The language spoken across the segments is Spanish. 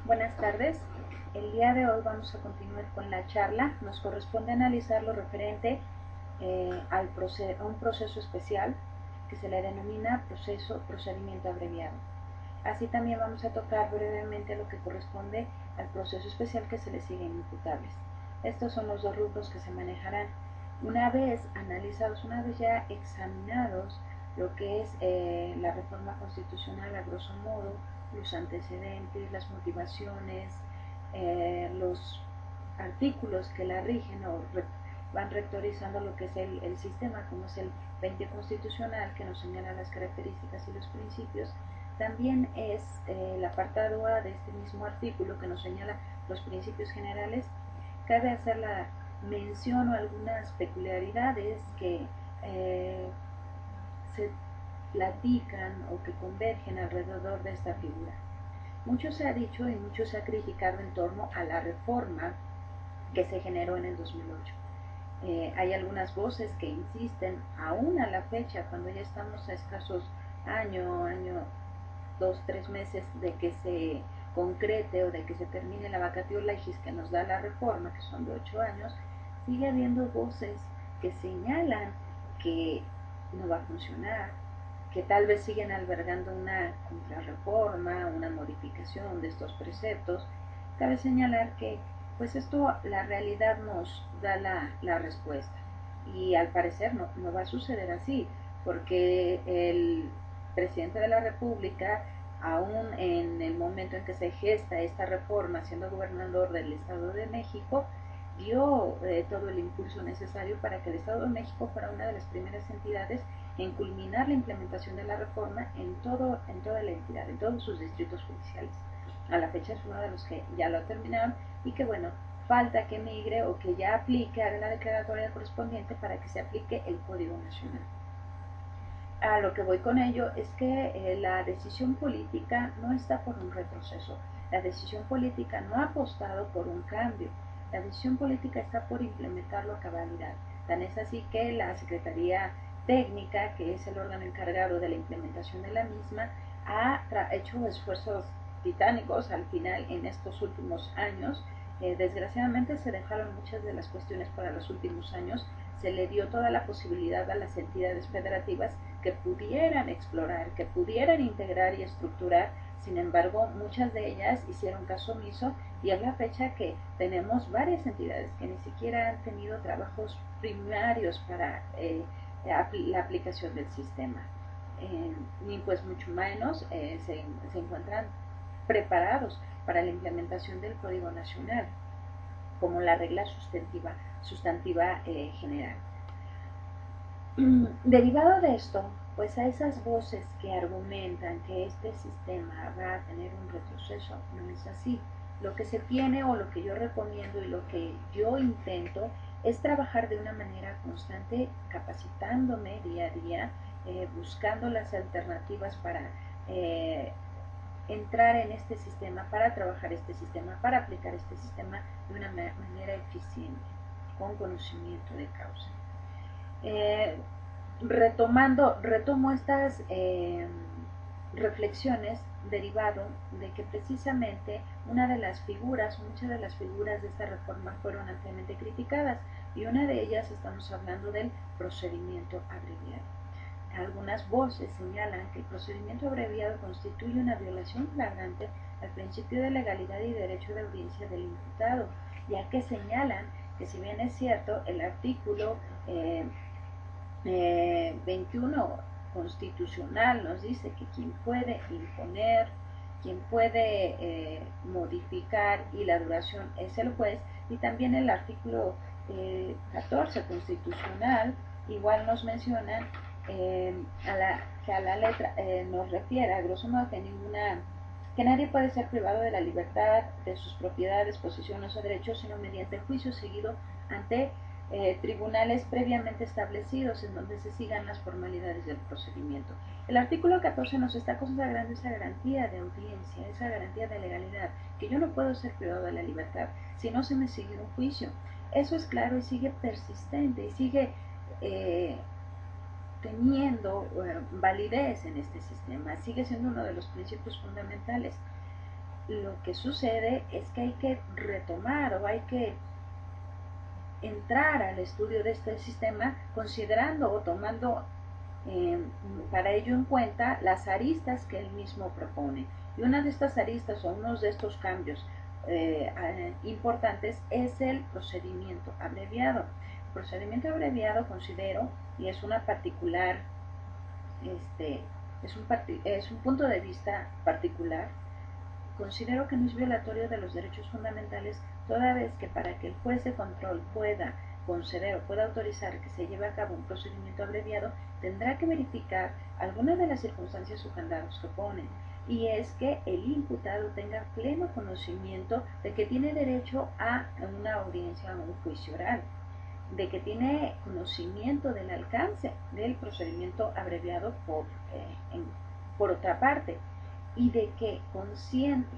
Buenas tardes. El día de hoy vamos a continuar con la charla. Nos corresponde analizar lo referente a un proceso especial que se le denomina procedimiento abreviado. Así también vamos a tocar brevemente lo que corresponde al proceso especial que se le sigue en imputables. Estos son los dos rubros que se manejarán. Una vez analizados, una vez ya examinados lo que es la reforma constitucional a grosso modo, los antecedentes, las motivaciones, los artículos que la rigen o van rectorizando lo que es el sistema, como es el 20 constitucional, que nos señala las características y los principios. También es el apartado A de este mismo artículo que nos señala los principios generales. Cabe hacer la mención o algunas peculiaridades que se platican o que convergen alrededor de esta figura. Mucho se ha dicho y mucho se ha criticado en torno a la reforma que se generó en el 2008. Hay algunas voces que insisten, aún a la fecha, cuando ya estamos a escasos año, 2, 3 meses de que se concrete o de que se termine la vacatio legis que nos da la reforma, que son de 8 años, sigue habiendo voces que señalan que no va a funcionar, que tal vez siguen albergando una contrarreforma, una modificación de estos preceptos. Cabe señalar que pues esto la realidad nos da la respuesta y al parecer no va a suceder así, porque el presidente de la República, aún en el momento en que se gesta esta reforma, siendo gobernador del Estado de México, dio todo el impulso necesario para que el Estado de México fuera una de las primeras entidades en culminar la implementación de la reforma en toda la entidad, en todos sus distritos judiciales. A la fecha es uno de los que ya lo terminaron y que bueno, falta que migre o que ya aplique, haga la declaratoria correspondiente para que se aplique el Código Nacional. A lo que voy con ello es que la decisión política no está por un retroceso, la decisión política no ha apostado por un cambio, la decisión política está por implementarlo a cabalidad. Tan es así que la Secretaría Técnica, que es el órgano encargado de la implementación de la misma, ha hecho esfuerzos titánicos al final en estos últimos años. Desgraciadamente se dejaron muchas de las cuestiones para los últimos años, se le dio toda la posibilidad a las entidades federativas que pudieran explorar, que pudieran integrar y estructurar. Sin embargo, muchas de ellas hicieron caso omiso y es la fecha que tenemos varias entidades que ni siquiera han tenido trabajos primarios para la aplicación del sistema. Ni pues mucho menos se encuentran preparados para la implementación del Código Nacional como la regla sustantiva general. Derivado de esto, pues a esas voces que argumentan que este sistema va a tener un retroceso, no es así. Lo que se tiene o lo que yo recomiendo y lo que yo intento es trabajar de una manera constante, capacitándome día a día, buscando las alternativas para entrar en este sistema, para trabajar este sistema, para aplicar este sistema de una manera eficiente, con conocimiento de causa. Retomo estas reflexiones derivado de que precisamente una de las figuras, muchas de las figuras de esta reforma fueron ampliamente criticadas y una de ellas estamos hablando del procedimiento abreviado. Algunas voces señalan que el procedimiento abreviado constituye una violación flagrante al principio de legalidad y derecho de audiencia del imputado, ya que señalan que si bien es cierto, el artículo 21 constitucional nos dice que quien puede imponer, quien puede modificar y la duración es el juez, y también el artículo 14 constitucional igual nos mencionan que a la letra nos refiere a grosso modo que nadie puede ser privado de la libertad, de sus propiedades, posesiones o derechos, sino mediante juicio seguido ante tribunales previamente establecidos en donde se sigan las formalidades del procedimiento. El artículo 14 nos está consagrando esa garantía de audiencia, esa garantía de legalidad, que yo no puedo ser privado de la libertad si no se me sigue un juicio. Eso es claro y sigue persistente y sigue teniendo validez en este sistema, sigue siendo uno de los principios fundamentales. lo que sucede es que hay que retomar o hay que entrar al estudio de este sistema considerando o tomando para ello en cuenta las aristas que él mismo propone. Y una de estas aristas o unos de estos cambios importantes es el procedimiento abreviado. El procedimiento abreviado considero, y es una particular, es un punto de vista particular, considero que no es violatorio de los derechos fundamentales, toda vez que para que el juez de control pueda conceder o pueda autorizar que se lleve a cabo un procedimiento abreviado, tendrá que verificar algunas de las circunstancias o candados que ponen. Y es que el imputado tenga pleno conocimiento de que tiene derecho a una audiencia o un juicio oral, de que tiene conocimiento del alcance del procedimiento abreviado por otra parte, y de que consciente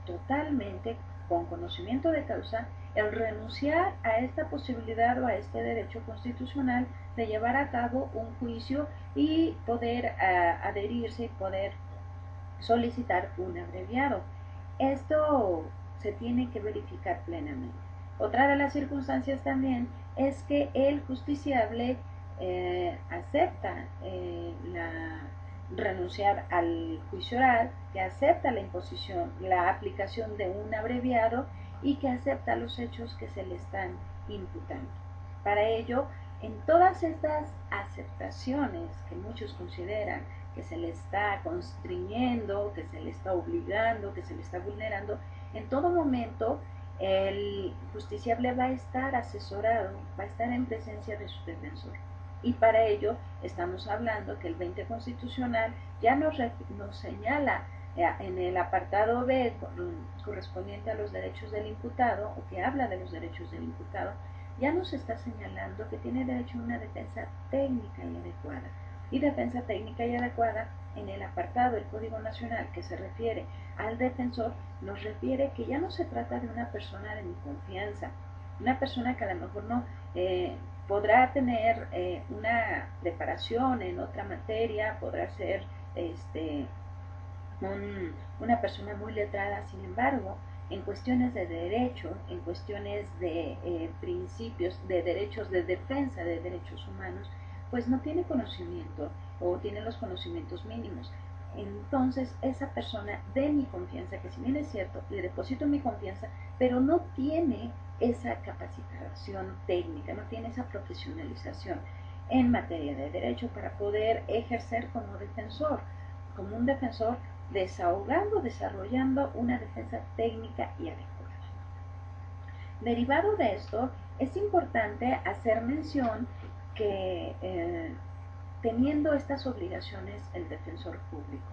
totalmente con conocimiento de causa el renunciar a esta posibilidad o a este derecho constitucional de llevar a cabo un juicio y poder adherirse y poder solicitar un abreviado. Esto se tiene que verificar plenamente. Otra de las circunstancias también es que el justiciable acepta renunciar al juicio oral, que acepta la imposición, la aplicación de un abreviado y que acepta los hechos que se le están imputando. Para ello, en todas estas aceptaciones que muchos consideran que se le está constriñendo, que se le está obligando, que se le está vulnerando, en todo momento el justiciable va a estar asesorado, va a estar en presencia de su defensor. Y para ello estamos hablando que el 20 constitucional ya nos señala en el apartado B correspondiente a los derechos del imputado, o que habla de los derechos del imputado, ya nos está señalando que tiene derecho a una defensa técnica y adecuada. Y defensa técnica y adecuada en el apartado del Código Nacional que se refiere al defensor, nos refiere que ya no se trata de una persona de mi confianza, una persona que a lo mejor no podrá tener una preparación en otra materia, podrá ser una persona muy letrada, sin embargo, en cuestiones de derecho, en cuestiones de principios, de derechos, de defensa de derechos humanos, pues no tiene conocimiento o tiene los conocimientos mínimos. Entonces, esa persona de mi confianza, que si bien es cierto, le deposito mi confianza, pero no tiene esa capacitación técnica, no tiene esa profesionalización en materia de derecho para poder ejercer como un defensor desahogando, desarrollando una defensa técnica y adecuada. Derivado de esto, es importante hacer mención que teniendo estas obligaciones el defensor público,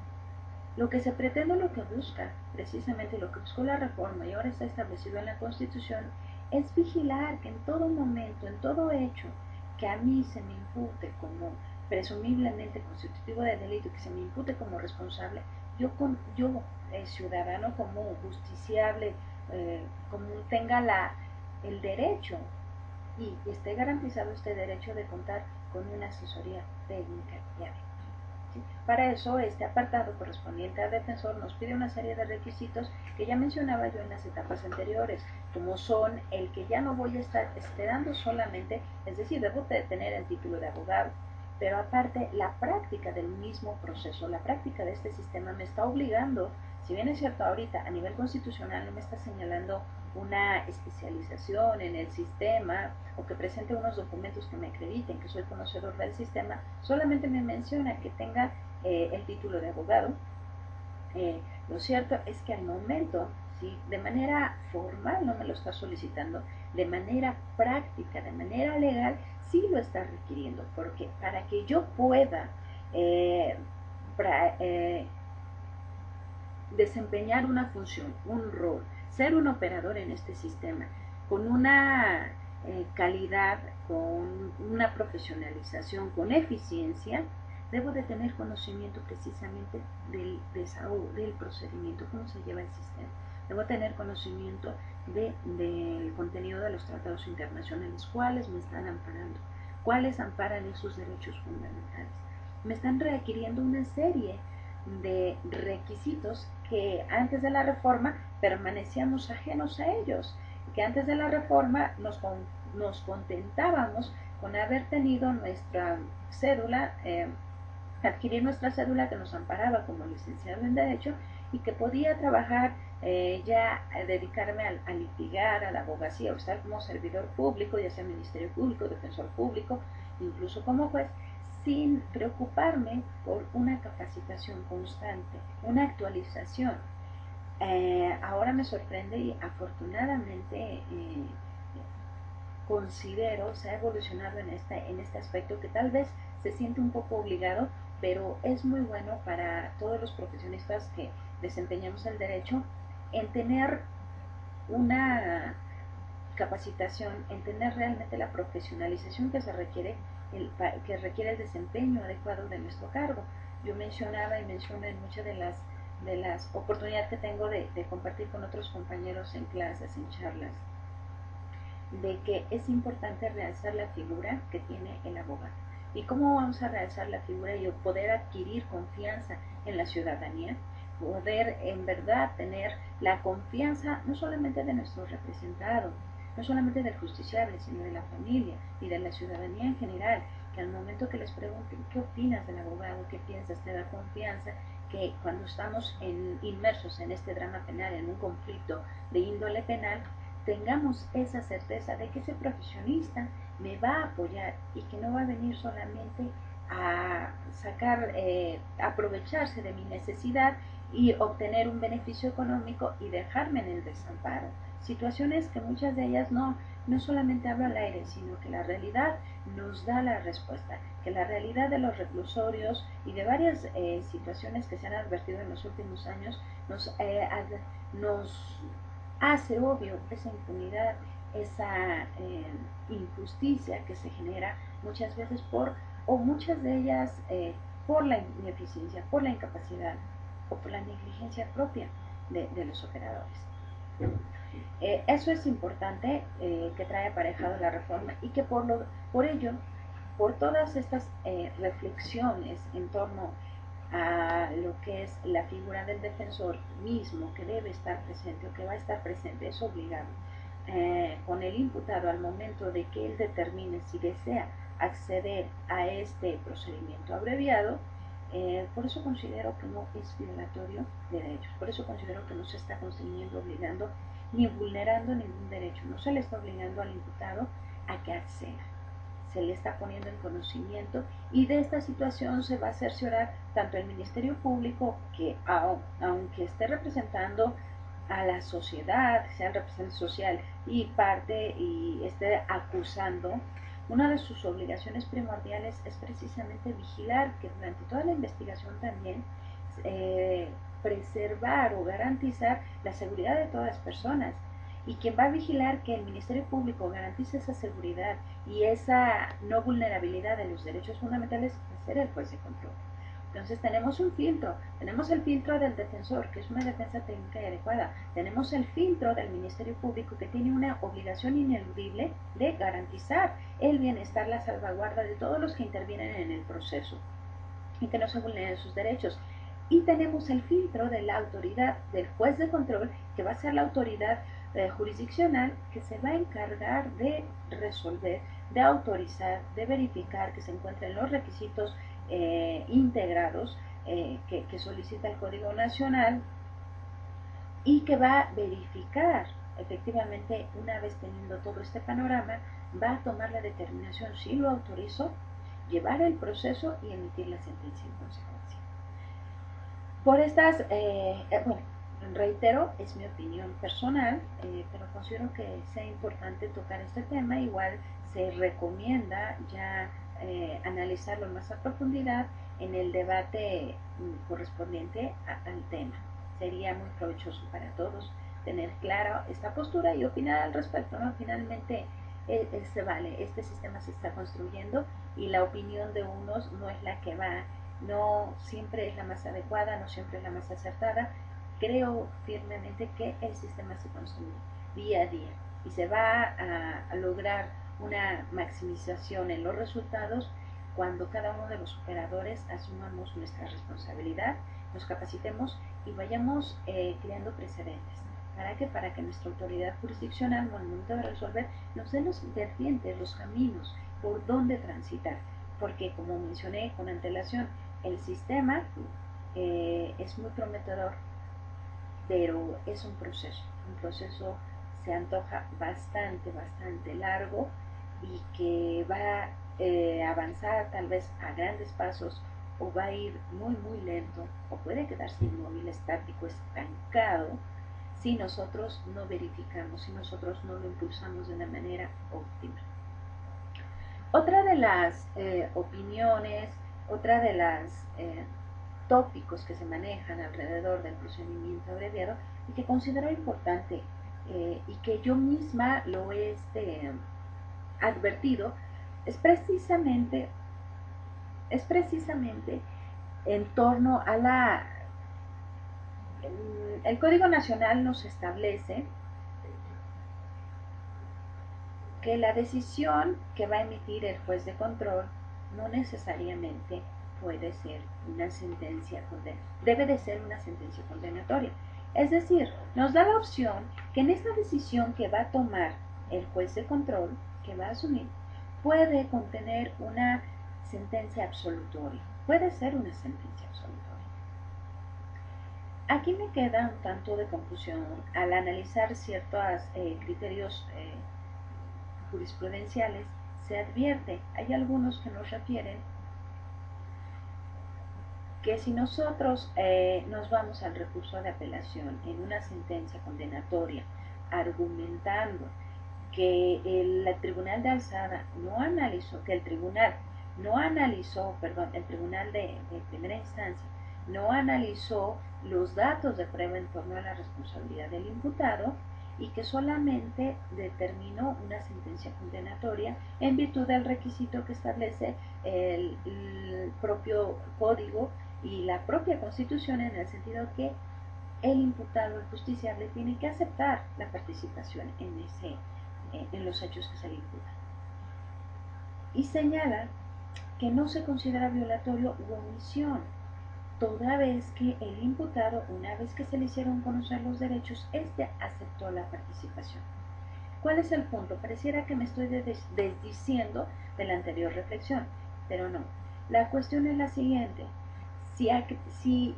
lo que se pretende, lo que busca, precisamente lo que buscó la reforma y ahora está establecido en la Constitución, es vigilar que en todo momento, en todo hecho que a mí se me impute como presumiblemente constitutivo de delito, que se me impute como responsable, yo ciudadano como justiciable, como tenga el derecho y esté garantizado este derecho de contar con una asesoría técnica y adecuada. Para eso, este apartado correspondiente al defensor nos pide una serie de requisitos que ya mencionaba yo en las etapas anteriores, como son el que ya no voy a estar esperando solamente, es decir, debo tener el título de abogado, pero aparte la práctica del mismo proceso, la práctica de este sistema me está obligando, si bien es cierto ahorita a nivel constitucional no me está señalando una especialización en el sistema o que presente unos documentos que me acrediten que soy conocedor del sistema, solamente me menciona que tenga el título de abogado. Lo cierto es que al momento, ¿sí? De manera formal no me lo está solicitando, de manera práctica, de manera legal, sí lo está requiriendo, porque para que yo pueda eh, pra, desempeñar una función, un rol, ser un operador en este sistema, con una calidad, con una profesionalización, con eficiencia, debo de tener conocimiento precisamente del desahogo, del procedimiento, cómo se lleva el sistema. Debo tener conocimiento del contenido de los tratados internacionales, cuáles me están amparando, cuáles amparan esos derechos fundamentales. Me están requiriendo una serie de requisitos que antes de la reforma permanecíamos ajenos a ellos, que antes de la reforma nos contentábamos con haber tenido nuestra cédula, adquirir nuestra cédula que nos amparaba como licenciado en Derecho y que podía trabajar dedicarme a litigar, a la abogacía o estar como servidor público, ya sea Ministerio Público, Defensor Público, incluso como juez, sin preocuparme por una capacitación constante, una actualización. Ahora me sorprende y afortunadamente considero se ha evolucionado en este aspecto que tal vez se siente un poco obligado, pero es muy bueno para todos los profesionistas que desempeñamos el derecho en tener una capacitación, en tener realmente la profesionalización que se requiere, que requiere el desempeño adecuado de nuestro cargo. Yo mencionaba y menciono en muchas de las oportunidades que tengo de compartir con otros compañeros en clases, en charlas, de que es importante realzar la figura que tiene el abogado. ¿Y cómo vamos a realzar la figura y poder adquirir confianza en la ciudadanía? Poder en verdad tener la confianza no solamente de nuestro representado, no solamente del justiciable, sino de la familia y de la ciudadanía en general, que al momento que les pregunten qué opinas del abogado, qué piensas, te da confianza, que cuando estamos inmersos en este drama penal, en un conflicto de índole penal, tengamos esa certeza de que ese profesionista me va a apoyar y que no va a venir solamente a aprovecharse de mi necesidad y obtener un beneficio económico y dejarme en el desamparo. Situaciones que muchas de ellas no solamente hablo al aire, sino que la realidad nos da la respuesta, que la realidad de los reclusorios y de varias situaciones que se han advertido en los últimos años nos hace obvio esa impunidad, esa injusticia que se genera muchas veces o muchas de ellas por la ineficiencia, por la incapacidad o por la negligencia propia de los operadores. Eso es importante que trae aparejado la reforma y que por ello, por todas estas reflexiones en torno a lo que es la figura del defensor mismo que debe estar presente o que va a estar presente, es obligado con el imputado al momento de que él determine si desea acceder a este procedimiento abreviado. Por eso considero que no es violatorio de derechos, por eso considero que no se está constreñiendo, obligando ni vulnerando ningún derecho, no se le está obligando al imputado a que acceda, se le está poniendo en conocimiento y de esta situación se va a cerciorar tanto el Ministerio Público, que aunque esté representando a la sociedad, sea el representante social y parte y esté acusando, una de sus obligaciones primordiales es precisamente vigilar que durante toda la investigación también preservar o garantizar la seguridad de todas las personas. Y quien va a vigilar que el Ministerio Público garantice esa seguridad y esa no vulnerabilidad de los derechos fundamentales va a ser el juez de control. Entonces tenemos un filtro, tenemos el filtro del defensor, que es una defensa técnica y adecuada, tenemos el filtro del Ministerio Público, que tiene una obligación ineludible de garantizar el bienestar, la salvaguarda de todos los que intervienen en el proceso y que no se vulneren sus derechos. Y tenemos el filtro de la autoridad del juez de control, que va a ser la autoridad jurisdiccional que se va a encargar de resolver, de autorizar, de verificar que se encuentren los requisitos integrados que solicita el Código Nacional y que va a verificar efectivamente, una vez teniendo todo este panorama, va a tomar la determinación si lo autorizó, llevar el proceso y emitir la sentencia en consecuencia. Por estas, bueno, reitero, es mi opinión personal, pero considero que sea importante tocar este tema. Igual se recomienda ya analizarlo más a profundidad en el debate correspondiente al tema. Sería muy provechoso para todos tener clara esta postura y opinar al respecto, ¿no? Finalmente, se vale, este sistema se está construyendo y la opinión de unos no es la que va, no siempre es la más adecuada, no siempre es la más acertada. Creo firmemente que el sistema se construye día a día y se va a lograr una maximización en los resultados cuando cada uno de los operadores asumamos nuestra responsabilidad, nos capacitemos y vayamos creando precedentes. ¿Para qué? Para que nuestra autoridad jurisdiccional, al momento de resolver, nos dé los vertientes, los caminos, por dónde transitar. Porque, como mencioné con antelación, el sistema es muy prometedor, pero es un proceso se antoja bastante largo y que va a avanzar tal vez a grandes pasos o va a ir muy lento o puede quedarse inmóvil, estático, estancado si nosotros no verificamos, si nosotros no lo impulsamos de una manera óptima. Otra de las opiniones, otra de las tópicos que se manejan alrededor del procedimiento abreviado y que considero importante y que yo misma lo he advertido, es precisamente en torno a el Código Nacional nos establece que la decisión que va a emitir el juez de control no necesariamente puede ser una sentencia condenatoria, debe de ser una sentencia condenatoria. Es decir, nos da la opción que en esta decisión que va a tomar el juez de control, que va a asumir, puede contener una sentencia absolutoria, puede ser una sentencia absolutoria. Aquí me queda un tanto de confusión al analizar ciertos criterios jurisprudenciales. Se advierte, hay algunos que nos refieren que si nosotros nos vamos al recurso de apelación en una sentencia condenatoria argumentando que el tribunal de alzada no analizó, que el tribunal no analizó, perdón, el tribunal de primera instancia no analizó los datos de prueba en torno a la responsabilidad del imputado y que solamente determinó una sentencia condenatoria en virtud del requisito que establece el propio código y la propia Constitución, en el sentido que el imputado, el justiciable, tiene que aceptar la participación en los hechos que se le imputan. Y señala que no se considera violatorio u omisión, toda vez que el imputado, una vez que se le hicieron conocer los derechos, aceptó la participación. ¿Cuál es el punto? Pareciera que me estoy desdiciendo de la anterior reflexión, pero no. La cuestión es la siguiente. Si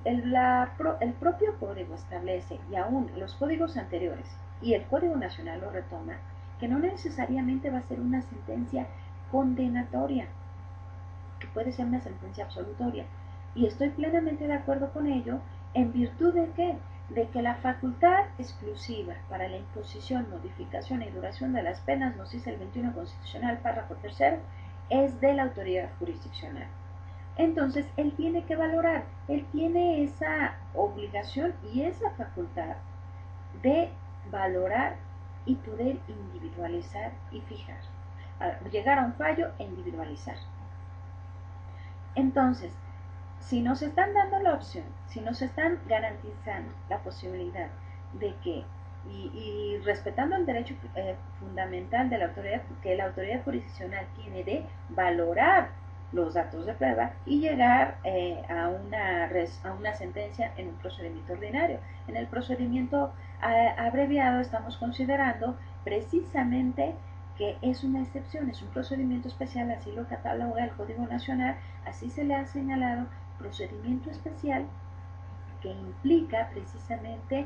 el propio código establece, y aún los códigos anteriores, y el Código Nacional lo retoma, que no necesariamente va a ser una sentencia condenatoria, que puede ser una sentencia absolutoria. Y estoy plenamente de acuerdo con ello, ¿en virtud de qué? De que la facultad exclusiva para la imposición, modificación y duración de las penas, nos dice el 21 Constitucional, párrafo tercero, es de la autoridad jurisdiccional. Entonces, él tiene que valorar, él tiene esa obligación y esa facultad de valorar y poder individualizar y fijar. Llegar a un fallo e individualizar. Entonces, si nos están dando la opción, si nos están garantizando la posibilidad de que, y respetando el derecho fundamental de la autoridad, que la autoridad jurisdiccional tiene de valorar los datos de prueba y llegar a una sentencia en un procedimiento ordinario. En el procedimiento abreviado estamos considerando precisamente que es una excepción, es un procedimiento especial, así lo cataloga el Código Nacional, así se le ha señalado, procedimiento especial que implica precisamente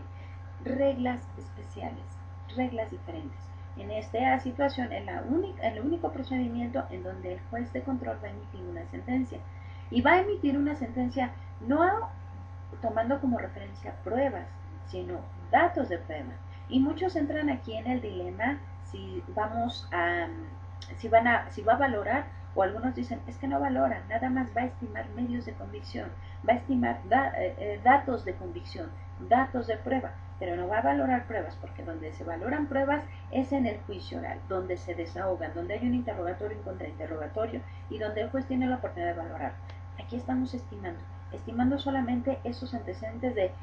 reglas especiales, reglas diferentes. En esta situación es el único procedimiento en donde el juez de control va a emitir una sentencia. Y va a emitir una sentencia no tomando como referencia pruebas, sino datos de prueba. Y muchos entran aquí en el dilema si si va a valorar, o algunos dicen, es que no valora, nada más va a estimar medios de convicción, va a estimar datos de convicción, datos de prueba, pero no va a valorar pruebas, porque donde se valoran pruebas es en el juicio oral, donde se desahogan, donde hay un interrogatorio y un contrainterrogatorio y donde el juez tiene la oportunidad de valorar. Aquí estamos estimando solamente esos antecedentes de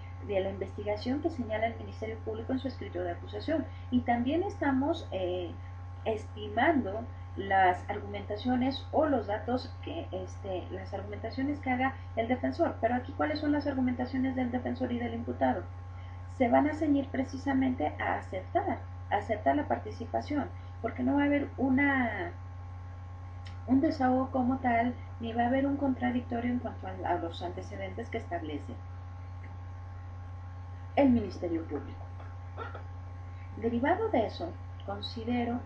la investigación que señala el Ministerio Público en su escrito de acusación. Y también estamos estimando las argumentaciones o los datos las argumentaciones que haga el defensor. Pero aquí, ¿cuáles son las argumentaciones del defensor y del imputado? Se van a ceñir precisamente a aceptar la participación, porque no va a haber un desahogo como tal, ni va a haber un contradictorio en cuanto a los antecedentes que establece el Ministerio Público. Derivado de eso, considero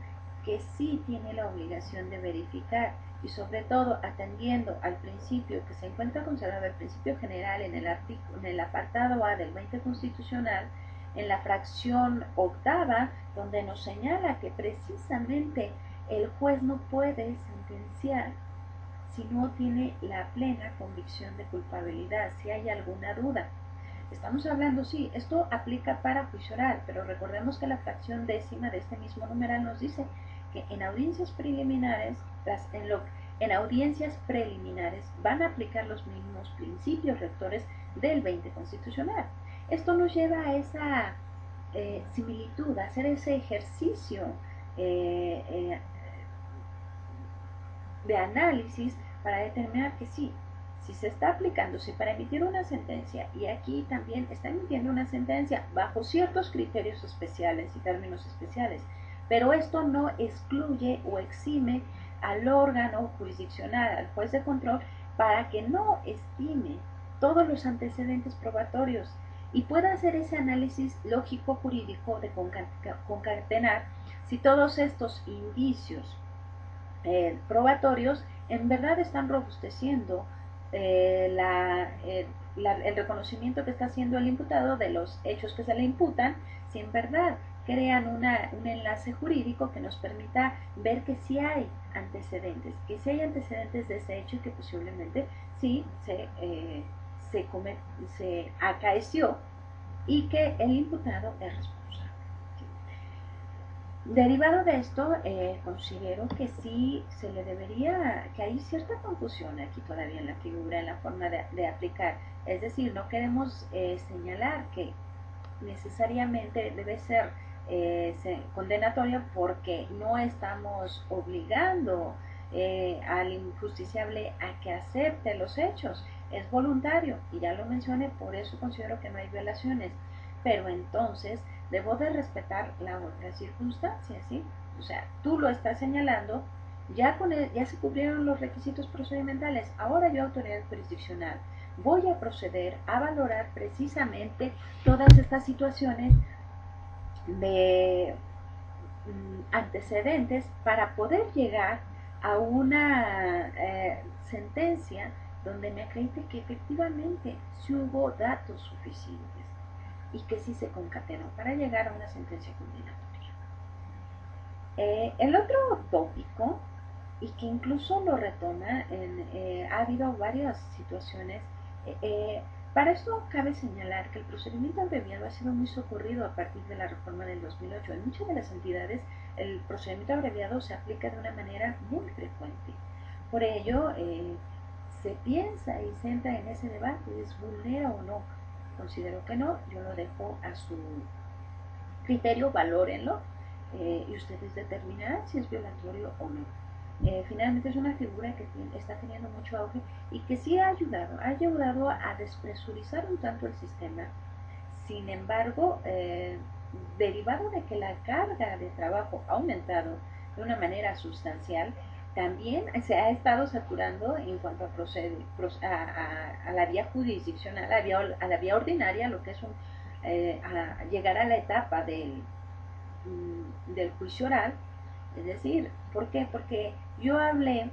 que sí tiene la obligación de verificar y sobre todo atendiendo al principio que se encuentra consagrado, el principio general en el apartado A del 20 constitucional, en la fracción octava, donde nos señala que precisamente el juez no puede sentenciar si no tiene la plena convicción de culpabilidad, si hay alguna duda. Estamos hablando, sí, esto aplica para juicio oral, pero recordemos que la fracción décima de este mismo numeral nos dice que en audiencias preliminares, en audiencias preliminares van a aplicar los mismos principios rectores del 20 constitucional. Esto nos lleva a esa similitud, a hacer ese ejercicio eh, eh, de análisis para determinar que sí, si se está aplicándose para emitir una sentencia y aquí también está emitiendo una sentencia bajo ciertos criterios especiales y términos especiales, pero esto no excluye o exime al órgano jurisdiccional, al juez de control, para que no estime todos los antecedentes probatorios y pueda hacer ese análisis lógico jurídico de concatenar si todos estos indicios probatorios en verdad están robusteciendo el reconocimiento que está haciendo el imputado de los hechos que se le imputan, si en verdad crean un enlace jurídico que nos permita ver que sí hay antecedentes, de ese hecho y que posiblemente sí se acaeció y que el imputado es responsable. Derivado de esto, considero que sí se le debería, que hay cierta confusión aquí todavía en la figura, en la forma de aplicar. Es decir, no queremos señalar que necesariamente debe ser condenatoria porque no estamos obligando al injusticiable a que acepte los hechos. Es voluntario y ya lo mencioné, por eso considero que no hay violaciones. Pero entonces debo de respetar la otra circunstancia, ¿sí? O sea, tú lo estás señalando, ya se cubrieron los requisitos procedimentales, ahora yo, autoridad jurisdiccional, voy a proceder a valorar precisamente todas estas situaciones de antecedentes para poder llegar a una sentencia donde me acredite que efectivamente sí hubo datos suficientes y que sí se concatenó para llegar a una sentencia condenatoria. El otro tópico, y que incluso lo retoma, ha habido varias situaciones, para esto cabe señalar que el procedimiento abreviado ha sido muy socorrido a partir de la reforma del 2008. En muchas de las entidades el procedimiento abreviado se aplica de una manera muy frecuente. Por ello, se piensa y se entra en ese debate, ¿es vulnera o no? Considero que no, yo lo dejo a su criterio, valórenlo y ustedes determinarán si es violatorio o no. Finalmente es una figura que está teniendo mucho auge y que sí ha ayudado a despresurizar un tanto el sistema. Sin embargo, derivado de que la carga de trabajo ha aumentado de una manera sustancial, también se ha estado saturando en cuanto a la vía jurisdiccional, a la vía ordinaria, lo que es a llegar a la etapa del juicio oral. Es decir, ¿por qué? Porque yo hablé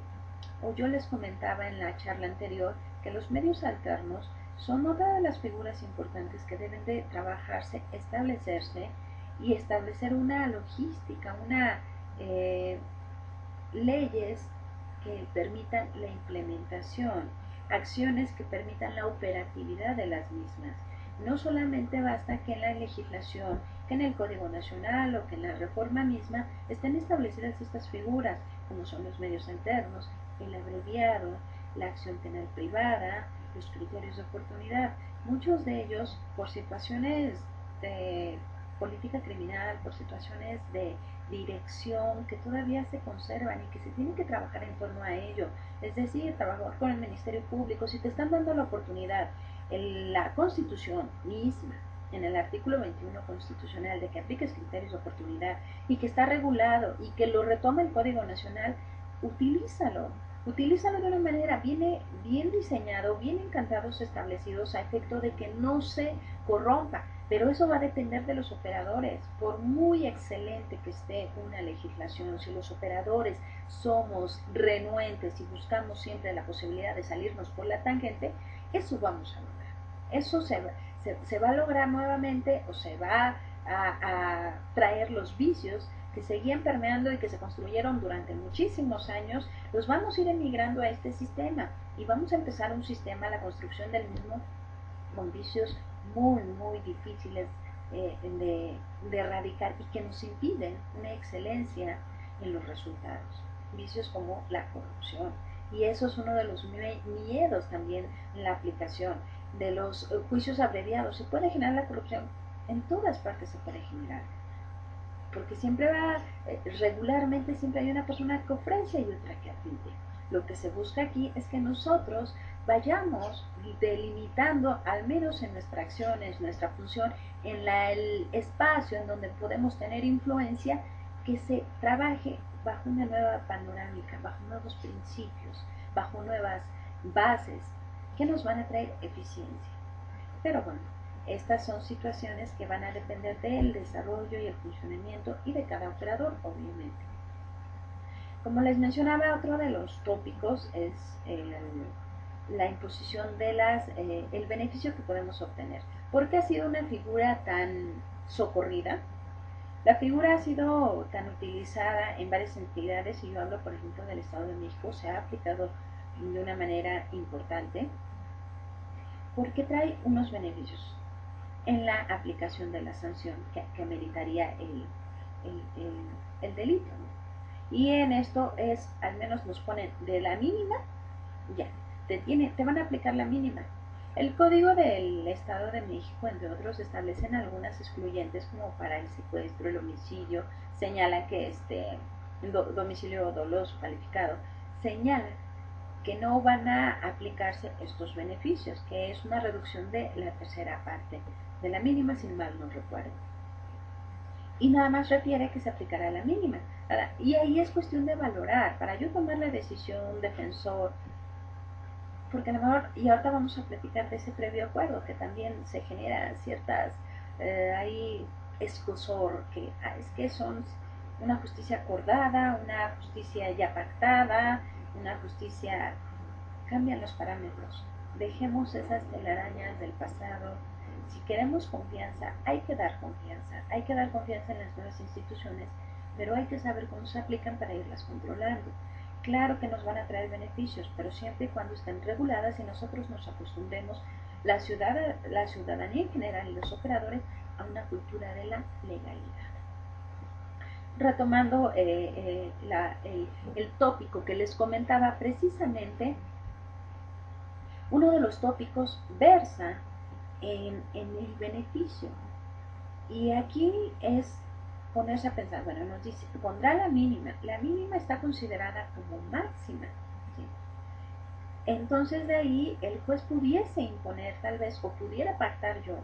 o yo les comentaba en la charla anterior que los medios alternos son otra de las figuras importantes que deben de trabajarse, establecerse y establecer una logística, leyes que permitan la implementación, acciones que permitan la operatividad de las mismas. No solamente basta que en la legislación, que en el Código Nacional o que en la reforma misma estén establecidas estas figuras, como son los medios alternos, el abreviado, la acción penal privada, los criterios de oportunidad. Muchos de ellos, por situaciones de política criminal, por situaciones de dirección que todavía se conservan y que se tiene que trabajar en torno a ello. Es decir, trabajar con el Ministerio Público. Si te están dando la oportunidad, la Constitución misma, en el artículo 21 constitucional, de que apliques criterios de oportunidad y que está regulado y que lo retoma el Código Nacional, utilízalo. Utilízalo de una manera bien diseñado, bien encantados establecidos a efecto de que no se corrompa. Pero eso va a depender de los operadores. Por muy excelente que esté una legislación, si los operadores somos renuentes y buscamos siempre la posibilidad de salirnos por la tangente, eso vamos a lograr. Eso se va a lograr nuevamente o se va a traer los vicios que seguían permeando y que se construyeron durante muchísimos años, los vamos a ir emigrando a este sistema y vamos a empezar un sistema, la construcción del mismo, con vicios muy difíciles de erradicar y que nos impiden una excelencia en los resultados. Vicios como la corrupción. Y eso es uno de los miedos también en la aplicación de los juicios abreviados. Se puede generar la corrupción, en todas partes se puede generar, porque siempre regularmente siempre hay una persona que ofrece y otra que admite. Lo que se busca aquí es que nosotros vayamos delimitando, al menos en nuestra acción, en nuestra función, en el espacio en donde podemos tener influencia, que se trabaje bajo una nueva panorámica, bajo nuevos principios, bajo nuevas bases que nos van a traer eficiencia. Pero bueno, estas son situaciones que van a depender del desarrollo y el funcionamiento y de cada operador, obviamente. Como les mencionaba, otro de los tópicos es la imposición de el beneficio que podemos obtener. ¿Por qué ha sido una figura tan socorrida? La figura ha sido tan utilizada en varias entidades, y yo hablo, por ejemplo, del Estado de México, se ha aplicado de una manera importante, porque trae unos beneficios en la aplicación de la sanción que meritaría el delito, ¿no? Y en esto es, al menos nos ponen de la mínima, ya, te van a aplicar la mínima. El Código del Estado de México, entre otros, establecen algunas excluyentes como para el secuestro, el homicidio, señala que domicilio doloso calificado, señala que no van a aplicarse estos beneficios, que es una reducción de la tercera parte de la mínima, sin mal no recuerdo. Y nada más refiere que se aplicará la mínima. Y ahí es cuestión de valorar, para yo tomar la decisión, defensor, porque a lo mejor, y ahorita vamos a platicar de ese previo acuerdo, que también se generan ciertas, ahí escosor, que es que son una justicia acordada, una justicia ya pactada, una justicia, cambian los parámetros. Dejemos esas telarañas del pasado. Si queremos confianza, hay que dar confianza. Hay que dar confianza en las nuevas instituciones, pero hay que saber cómo se aplican para irlas controlando. Claro que nos van a traer beneficios, pero siempre y cuando estén reguladas y nosotros nos acostumbremos, la ciudadanía en general y los operadores, a una cultura de la legalidad. Retomando el tópico que les comentaba, precisamente uno de los tópicos versa en el beneficio. Y aquí es ponerse a pensar, bueno, nos dice, pondrá la mínima. La mínima está considerada como máxima. ¿Sí? Entonces de ahí el juez pudiese imponer tal vez, o pudiera pactar yo,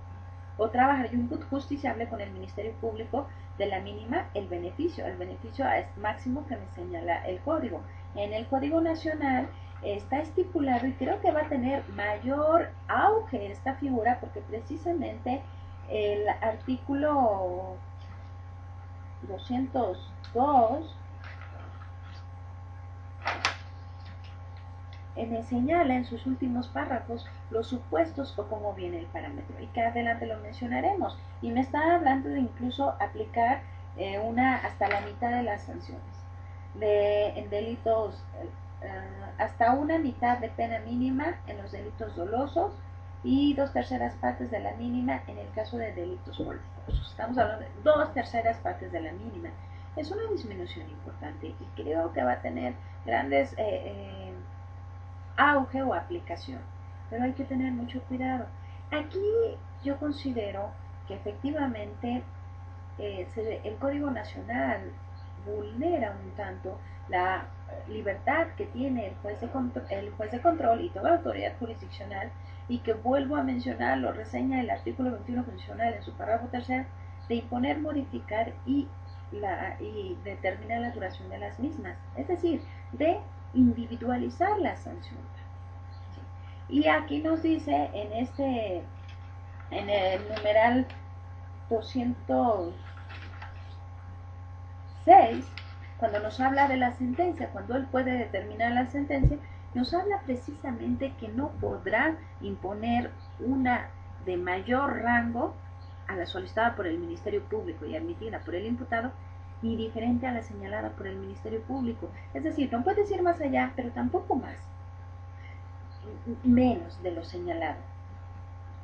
o trabajar yo un justiciable con el Ministerio Público de la mínima el beneficio. El beneficio es máximo que me señala el código. En el Código Nacional está estipulado, y creo que va a tener mayor auge esta figura, porque precisamente el artículo 202 me señala en sus últimos párrafos los supuestos o cómo viene el parámetro, y que adelante lo mencionaremos, y me está hablando de incluso aplicar hasta la mitad de las sanciones en delitos, hasta una mitad de pena mínima en los delitos dolosos y 2/3 de la mínima en el caso de delitos culposos. Estamos hablando de 2/3 de la mínima. Es una disminución importante y creo que va a tener grandes auge o aplicación, pero hay que tener mucho cuidado. Aquí yo considero que efectivamente el Código Nacional vulnera un tanto la libertad que tiene el juez de control y toda autoridad jurisdiccional, y que vuelvo a mencionar, lo reseña el artículo 21 constitucional en su párrafo tercero, de imponer, modificar y determinar la duración de las mismas, es decir, de individualizar la sanción. ¿Sí? Y aquí nos dice en el numeral 206, cuando nos habla de la sentencia, cuando él puede determinar la sentencia, nos habla precisamente que no podrá imponer una de mayor rango a la solicitada por el Ministerio Público y admitida por el imputado, ni diferente a la señalada por el Ministerio Público. Es decir, no puedes ir más allá, pero tampoco más, menos de lo señalado.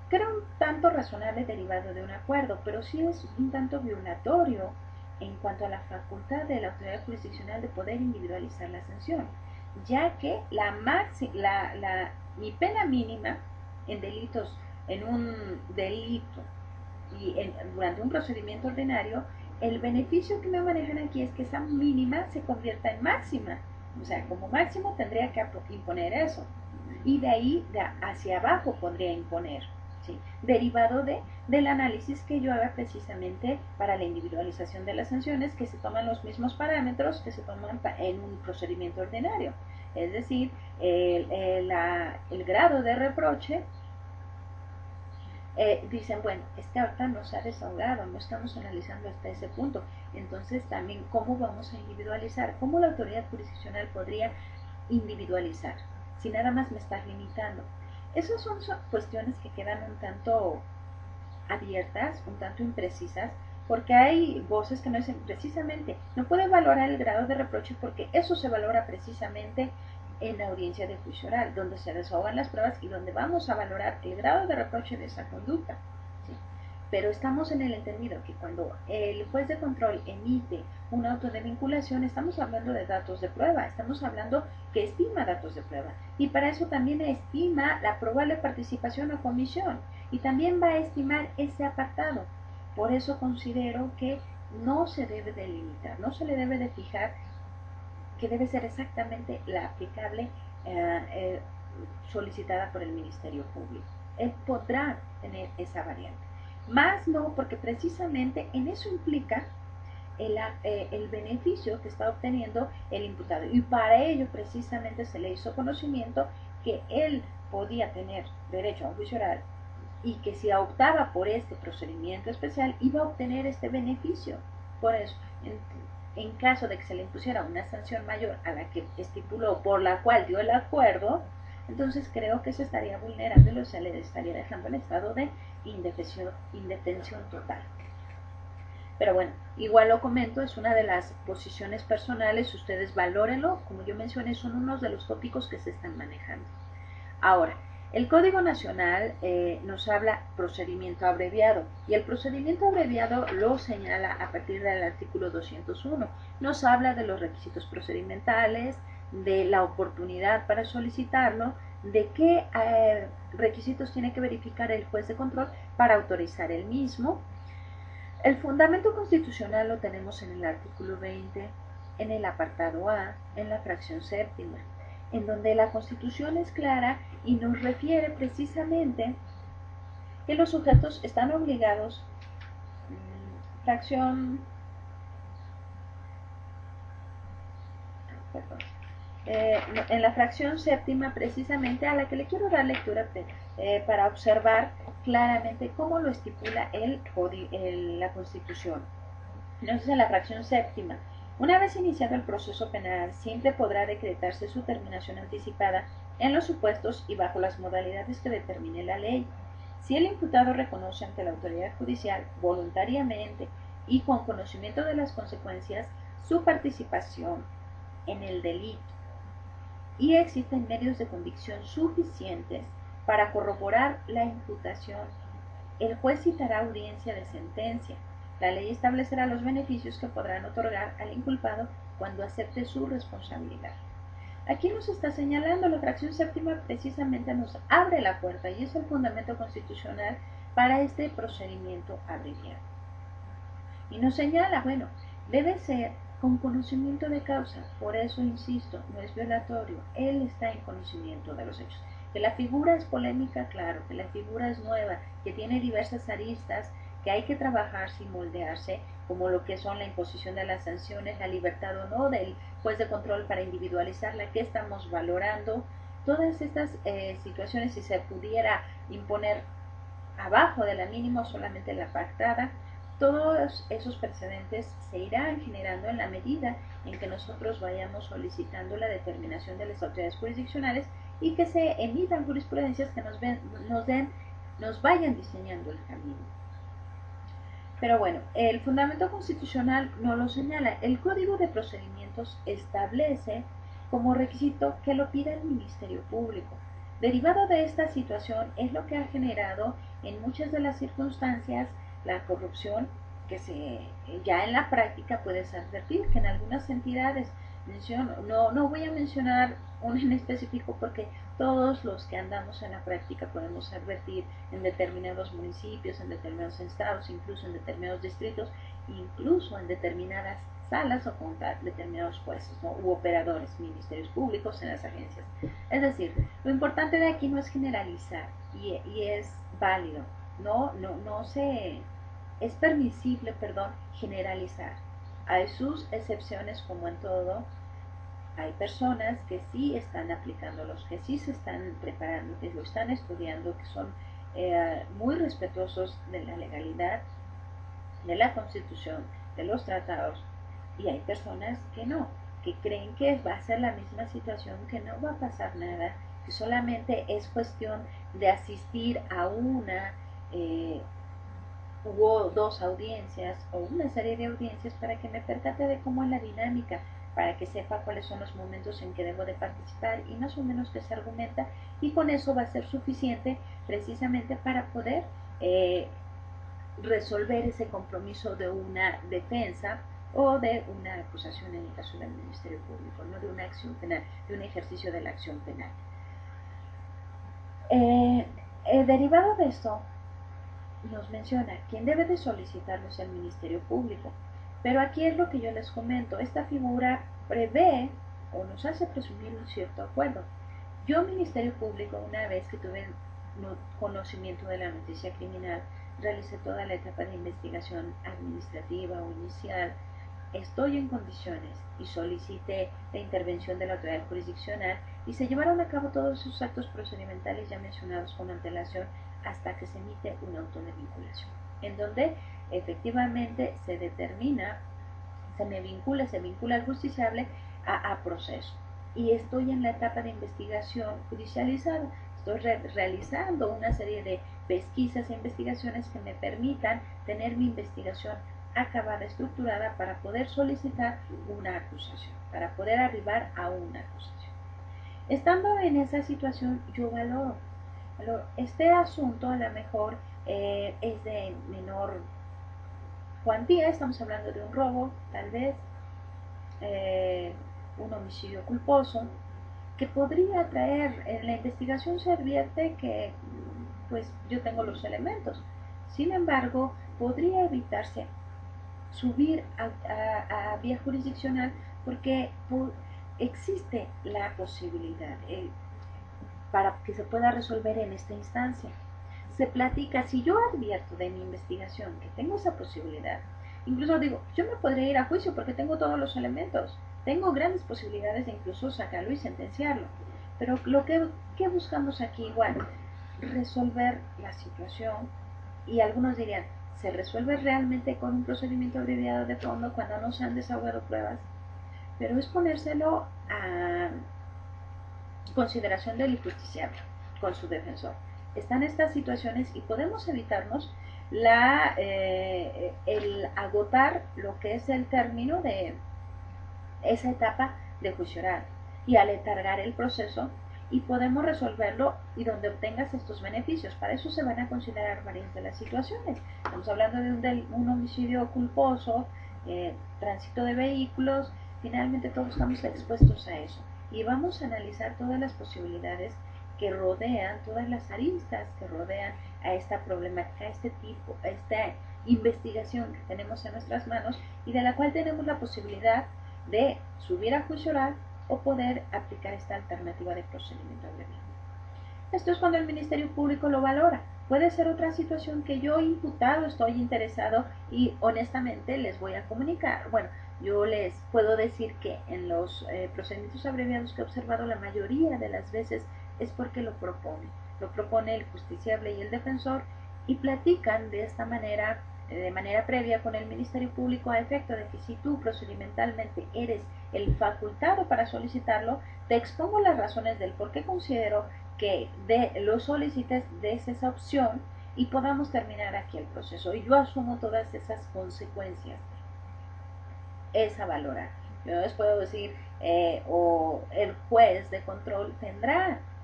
Creo un tanto razonable derivado de un acuerdo, pero sí es un tanto violatorio en cuanto a la facultad de la autoridad jurisdiccional de poder individualizar la sanción, ya que mi pena mínima en delitos, en un delito y durante un procedimiento ordinario, el beneficio que me manejan aquí es que esa mínima se convierta en máxima. O sea, como máximo tendría que imponer eso. Y de ahí hacia abajo podría imponer. ¿Sí? Derivado del análisis que yo haga precisamente para la individualización de las sanciones, que se toman los mismos parámetros que se toman en un procedimiento ordinario. Es decir, el grado de reproche. Dicen, bueno, es que ahorita no se ha desahogado, no estamos analizando hasta ese punto. Entonces también, ¿cómo vamos a individualizar? ¿Cómo la autoridad jurisdiccional podría individualizar si nada más me estás limitando? Esas son cuestiones que quedan un tanto abiertas, un tanto imprecisas, porque hay voces que no dicen precisamente, no pueden valorar el grado de reproche porque eso se valora precisamente en la audiencia de juicio oral, donde se desahogan las pruebas y donde vamos a valorar el grado de reproche de esa conducta. ¿Sí? Pero estamos en el entendido que cuando el juez de control emite un auto de vinculación, estamos hablando de datos de prueba, estamos hablando que estima datos de prueba, y para eso también estima la probable participación o comisión, y también va a estimar ese apartado. Por eso considero que no se debe de limitar, no se le debe de fijar que debe ser exactamente la aplicable solicitada por el Ministerio Público. Él podrá tener esa variante. Más no, porque precisamente en eso implica el beneficio que está obteniendo el imputado. Y para ello precisamente se le hizo conocimiento que él podía tener derecho a un juicio oral y que si optaba por este procedimiento especial iba a obtener este beneficio. Por eso, en caso de que se le impusiera una sanción mayor a la que estipuló, por la cual dio el acuerdo, entonces creo que se estaría vulnerando y se le estaría dejando en estado de indefensión total. Pero bueno, igual lo comento, es una de las posiciones personales, ustedes valórenlo, como yo mencioné, son unos de los tópicos que se están manejando. Ahora, el Código Nacional nos habla procedimiento abreviado, y el procedimiento abreviado lo señala a partir del artículo 201. Nos habla de los requisitos procedimentales, de la oportunidad para solicitarlo, de qué requisitos tiene que verificar el juez de control para autorizar el mismo. El fundamento constitucional lo tenemos en el artículo 20, en el apartado A, en la fracción séptima, en donde la Constitución es clara y nos refiere precisamente que los sujetos están obligados, fracción, perdón, en la fracción séptima precisamente a la que le quiero dar lectura para observar claramente cómo lo estipula la Constitución. Entonces, en la fracción séptima, una vez iniciado el proceso penal, siempre podrá decretarse su terminación anticipada en los supuestos y bajo las modalidades que determine la ley. Si el imputado reconoce ante la autoridad judicial voluntariamente y con conocimiento de las consecuencias su participación en el delito y existen medios de convicción suficientes para corroborar la imputación, el juez citará audiencia de sentencia. La ley establecerá los beneficios que podrán otorgar al inculpado cuando acepte su responsabilidad. Aquí nos está señalando la fracción séptima, precisamente nos abre la puerta y es el fundamento constitucional para este procedimiento abreviado. Y nos señala, bueno, debe ser con conocimiento de causa. Por eso insisto, no es violatorio, él está en conocimiento de los hechos. Que la figura es polémica, claro, que la figura es nueva, que tiene diversas aristas, que hay que trabajarse y moldearse, como lo que son la imposición de las sanciones, la libertad o no del juez de control para individualizarla, que estamos valorando. Todas estas situaciones, si se pudiera imponer abajo de la mínima o solamente la pactada, todos esos precedentes se irán generando en la medida en que nosotros vayamos solicitando la determinación de las autoridades jurisdiccionales y que se emitan jurisprudencias que nos vayan diseñando el camino. Pero bueno, el fundamento constitucional no lo señala. El Código de Procedimientos establece como requisito que lo pida el Ministerio Público. Derivado de esta situación es lo que ha generado en muchas de las circunstancias la corrupción que ya en la práctica puedes advertir que en algunas entidades, no voy a mencionar un en específico porque todos los que andamos en la práctica podemos advertir en determinados municipios, en determinados estados, incluso en determinados distritos, incluso en determinadas salas o con determinados jueces, ¿no? U operadores, ministerios públicos en las agencias. Es decir, lo importante de aquí no es generalizar y es válido, es permisible, generalizar. Hay sus excepciones como en todo. Hay personas que sí están aplicándolos, que sí se están preparando, que lo están estudiando, que son muy respetuosos de la legalidad, de la Constitución, de los tratados, y hay personas que no, que creen que va a ser la misma situación, que no va a pasar nada, que solamente es cuestión de asistir a una hubo dos audiencias o una serie de audiencias para que me percate de cómo es la dinámica, para que sepa cuáles son los momentos en que debo de participar y más o menos qué se argumenta, y con eso va a ser suficiente precisamente para poder resolver ese compromiso de una defensa o de una acusación en el caso del Ministerio Público, no de una acción penal, de un ejercicio de la acción penal. Derivado de esto, nos menciona quién debe de solicitarlo es el Ministerio Público. Pero aquí es lo que yo les comento, esta figura prevé o nos hace presumir un cierto acuerdo. Yo, Ministerio Público, una vez que tuve conocimiento de la noticia criminal, realicé toda la etapa de investigación administrativa o inicial, estoy en condiciones y solicité la intervención de la autoridad jurisdiccional y se llevaron a cabo todos esos actos procedimentales ya mencionados con antelación hasta que se emite un auto de vinculación, en donde efectivamente se determina, se vincula al justiciable a proceso. Y estoy en la etapa de investigación judicializada. Estoy realizando una serie de pesquisas e investigaciones que me permitan tener mi investigación acabada, estructurada, para poder solicitar una acusación, para poder arribar a una acusación. Estando en esa situación, yo valoro este asunto a lo mejor es de menor cuantía, estamos hablando de un robo, tal vez, un homicidio culposo, que podría traer, en la investigación se advierte que pues yo tengo los elementos, sin embargo, podría evitarse subir a vía jurisdiccional porque existe la posibilidad para que se pueda resolver en esta instancia. Se platica, si yo advierto de mi investigación que tengo esa posibilidad, incluso digo, yo me podría ir a juicio porque tengo todos los elementos, tengo grandes posibilidades de incluso sacarlo y sentenciarlo, pero ¿qué buscamos aquí igual? Resolver la situación, y algunos dirían, ¿se resuelve realmente con un procedimiento abreviado de fondo cuando no se han desahogado pruebas? Pero es ponérselo a consideración del justiciable con su defensor. Están estas situaciones y podemos evitarnos el agotar lo que es el término de esa etapa de juicio oral y aletargar el proceso, y podemos resolverlo y donde obtengas estos beneficios. Para eso se van a considerar varias de las situaciones. Estamos hablando de un homicidio culposo, tránsito de vehículos, finalmente todos estamos expuestos a eso y vamos a analizar todas las posibilidades que rodean, todas las aristas que rodean a esta problemática, a a esta investigación que tenemos en nuestras manos y de la cual tenemos la posibilidad de subir a juicio oral o poder aplicar esta alternativa de procedimiento abreviado. Esto es cuando el Ministerio Público lo valora. Puede ser otra situación que yo, imputado, estoy interesado y honestamente les voy a comunicar. Bueno, yo les puedo decir que en los procedimientos abreviados que he observado la mayoría de las veces es porque lo propone. Lo propone el justiciable y el defensor y platican de esta manera, de manera previa con el Ministerio Público a efecto de que si tú procedimentalmente eres el facultado para solicitarlo, te expongo las razones del por qué considero que lo solicites, des esa opción y podamos terminar aquí el proceso. Y yo asumo todas esas consecuencias de esa valorar. Yo les puedo decir, o el juez de control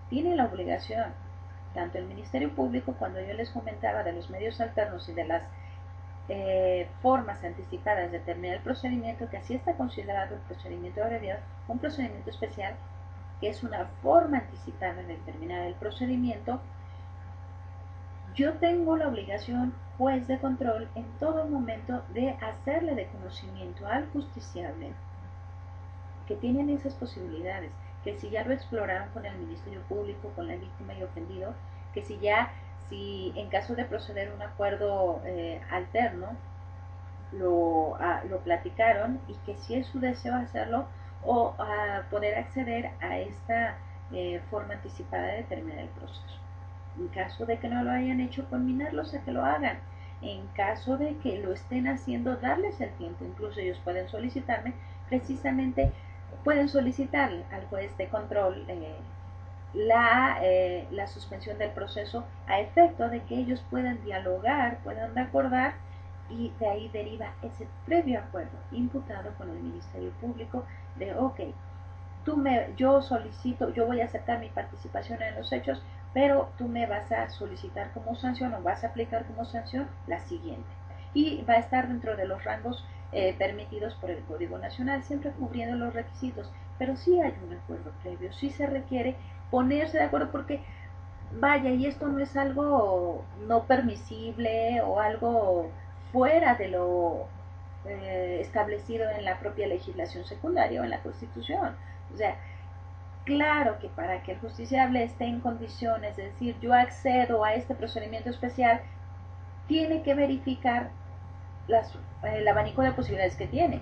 tiene la obligación, tanto el Ministerio Público, cuando yo les comentaba de los medios alternos y de las formas anticipadas de terminar el procedimiento, que así está considerado el procedimiento abreviado, un procedimiento especial, que es una forma anticipada de terminar el procedimiento. Yo tengo la obligación, juez de control, en todo momento de hacerle de conocimiento al justiciable que tienen esas posibilidades, que si ya lo exploraron con el Ministerio Público, con la víctima y ofendido, que si en caso de proceder un acuerdo alterno, lo platicaron y que si es su deseo hacerlo o poder acceder a esta forma anticipada de terminar el proceso. En caso de que no lo hayan hecho, conminarlos a que lo hagan. En caso de que lo estén haciendo, darles el tiempo. Incluso ellos pueden solicitarme, precisamente pueden solicitar al juez de control la suspensión del proceso a efecto de que ellos puedan dialogar, puedan acordar y de ahí deriva ese previo acuerdo imputado con el Ministerio Público de, ok, yo voy a aceptar mi participación en los hechos, pero tú me vas a solicitar como sanción o vas a aplicar como sanción la siguiente. Y va a estar dentro de los rangos permitidos por el Código Nacional, siempre cubriendo los requisitos, pero sí hay un acuerdo previo, sí se requiere ponerse de acuerdo porque, vaya, y esto no es algo no permisible o algo fuera de lo establecido en la propia legislación secundaria o en la Constitución. O sea, claro que para que el justiciable esté en condiciones de decir yo accedo a este procedimiento especial, tiene que verificar el abanico de posibilidades que tiene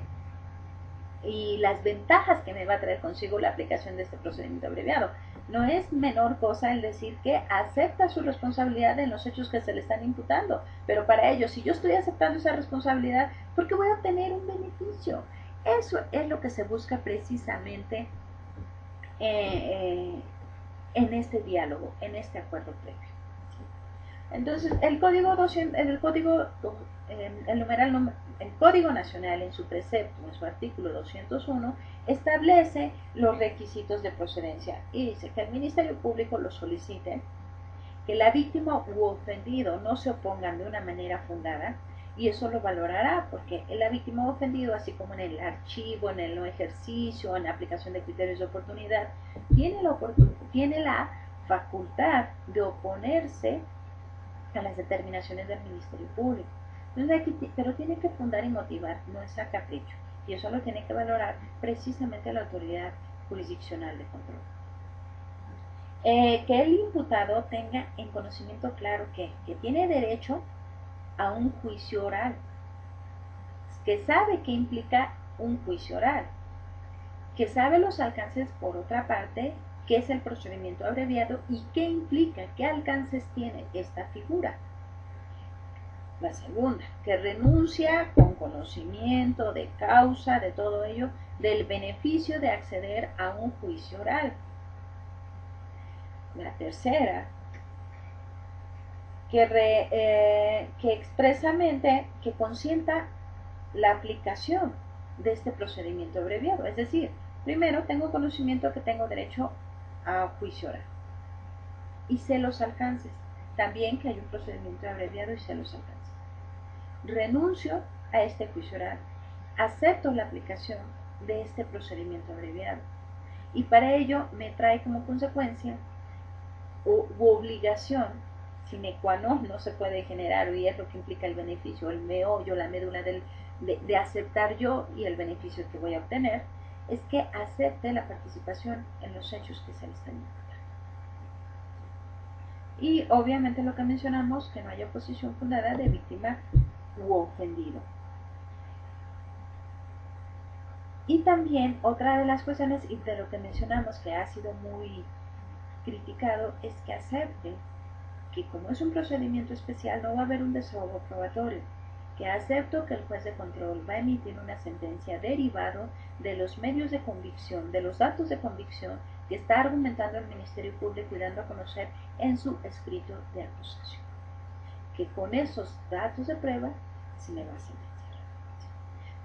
y las ventajas que me va a traer consigo la aplicación de este procedimiento abreviado. No es menor cosa el decir que acepta su responsabilidad en los hechos que se le están imputando, pero para ello, si yo estoy aceptando esa responsabilidad, ¿por qué voy a obtener un beneficio? Eso es lo que se busca precisamente en este diálogo, en este acuerdo previo. Entonces, el Código Nacional en su precepto, en su artículo 201, establece los requisitos de procedencia y dice que el Ministerio Público lo solicite, que la víctima u ofendido no se opongan de una manera fundada, y eso lo valorará porque la víctima o ofendido, así como en el archivo, en el no ejercicio, en la aplicación de criterios de oportunidad, tiene la facultad de oponerse a las determinaciones del Ministerio Público. Entonces aquí, pero tiene que fundar y motivar, no es a capricho. Y eso lo tiene que valorar precisamente la autoridad jurisdiccional de control. Que el imputado tenga en conocimiento claro que tiene derecho a un juicio oral, que sabe que implica un juicio oral, que sabe los alcances, por otra parte, qué es el procedimiento abreviado y qué implica, qué alcances tiene esta figura. La segunda, que renuncia con conocimiento de causa, de todo ello, del beneficio de acceder a un juicio oral. La tercera, que expresamente que consienta la aplicación de este procedimiento abreviado. Es decir, primero tengo conocimiento que tengo derecho a juicio oral y sé los alcances. También que hay un procedimiento abreviado y sé los alcances. Renuncio a este juicio oral, acepto la aplicación de este procedimiento abreviado y para ello me trae como consecuencia u obligación sine qua non no se puede generar, y es lo que implica el beneficio, el meollo, la médula de aceptar yo y el beneficio que voy a obtener, es que acepte la participación en los hechos que se le están imputando. Y obviamente lo que mencionamos, que no haya oposición fundada de víctima u ofendido. Y también otra de las cuestiones, y de lo que mencionamos que ha sido muy criticado, es que acepte que como es un procedimiento especial no va a haber un desahogo probatorio, que acepto que el juez de control va a emitir una sentencia derivado de los medios de convicción, de los datos de convicción que está argumentando el Ministerio Público y dando a conocer en su escrito de acusación, que con esos datos de prueba se me va a sentenciar.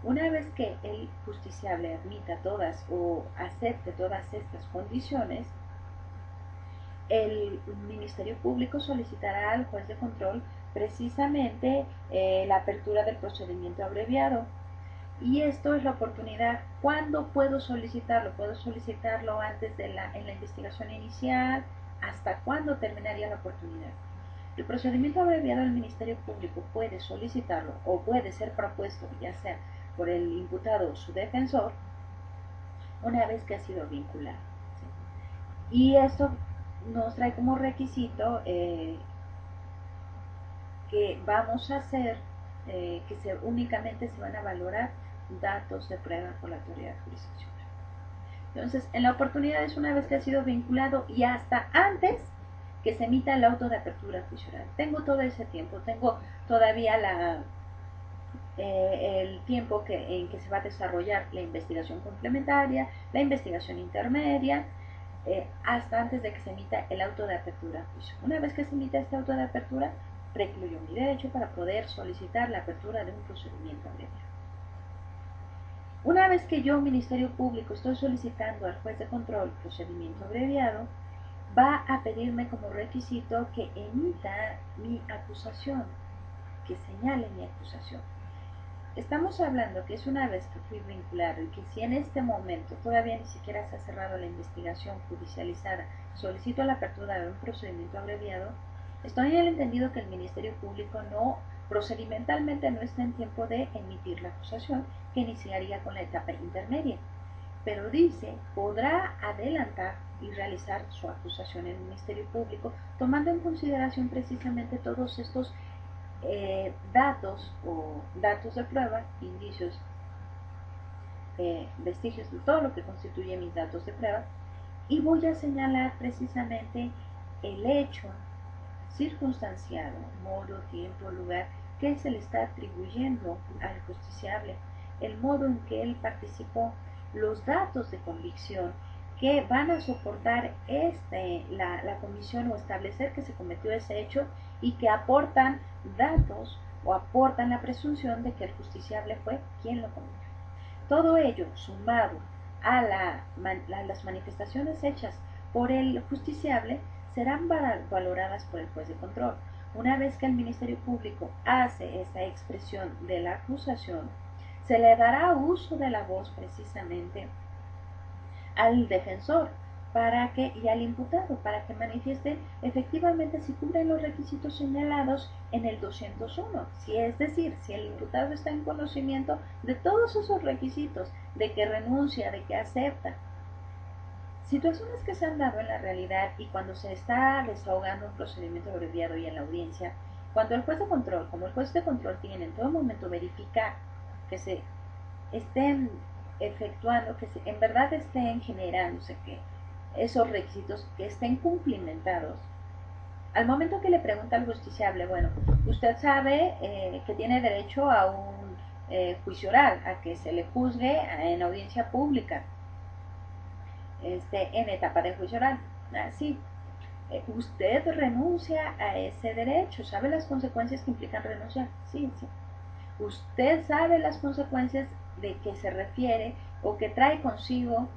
Una vez que el justiciable admita todas o acepte todas estas condiciones, el Ministerio Público solicitará al juez de control precisamente la apertura del procedimiento abreviado. Y esto es la oportunidad. ¿Cuándo puedo solicitarlo? Puedo solicitarlo antes en la investigación inicial. ¿Hasta cuándo terminaría la oportunidad? El procedimiento abreviado del Ministerio Público puede solicitarlo o puede ser propuesto, ya sea por el imputado o su defensor, una vez que ha sido vinculado. ¿Sí? Y esto nos trae como requisito que vamos a hacer, únicamente se van a valorar datos de prueba por la autoridad jurisdiccional. Entonces, en la oportunidad es una vez que ha sido vinculado y hasta antes que se emita el auto de apertura juicio oral. Tengo todo ese tiempo, tengo todavía el tiempo en que se va a desarrollar la investigación complementaria, la investigación intermedia, hasta antes de que se emita el auto de apertura juicio. Una vez que se emita este auto de apertura, precluyo mi derecho para poder solicitar la apertura de un procedimiento abreviado. Una vez que yo, Ministerio Público, estoy solicitando al juez de control procedimiento abreviado, va a pedirme como requisito que emita mi acusación, que señale mi acusación. Estamos hablando que es una vez que fui vinculado y que si en este momento todavía ni siquiera se ha cerrado la investigación judicializada, solicito la apertura de un procedimiento abreviado, estoy en el entendido que el Ministerio Público procedimentalmente no está en tiempo de emitir la acusación, que iniciaría con la etapa intermedia. Pero dice, podrá adelantar y realizar su acusación en el Ministerio Público, tomando en consideración precisamente todos estos datos o datos de prueba, indicios, vestigios de todo lo que constituye mis datos de prueba, y voy a señalar precisamente el hecho circunstanciado, modo, tiempo, lugar, que se le está atribuyendo al justiciable, el modo en que él participó, los datos de convicción que van a soportar la comisión o establecer que se cometió ese hecho y que aportan datos o aportan la presunción de que el justiciable fue quien lo cometió. Todo ello sumado a las manifestaciones hechas por el justiciable serán valoradas por el juez de control. Una vez que el Ministerio Público hace esta expresión de la acusación, se le dará uso de la voz precisamente al defensor y al imputado para que manifieste efectivamente si cubren los requisitos señalados en el 201. Es decir, si el imputado está en conocimiento de todos esos requisitos, de que renuncia, de que acepta. Situaciones que se han dado en la realidad y cuando se está desahogando un procedimiento abreviado y en la audiencia, cuando el juez de control, como el juez de control tiene en todo momento verificar que se estén efectuando, en verdad estén generándose que esos requisitos que estén cumplimentados. Al momento que le pregunta al justiciable, bueno, usted sabe que tiene derecho a un juicio oral, a que se le juzgue en audiencia pública, en etapa de juicio oral. Sí. ¿Usted renuncia a ese derecho? ¿Sabe las consecuencias que implican renunciar? Sí, sí. ¿Usted sabe las consecuencias de que se refiere o que trae consigo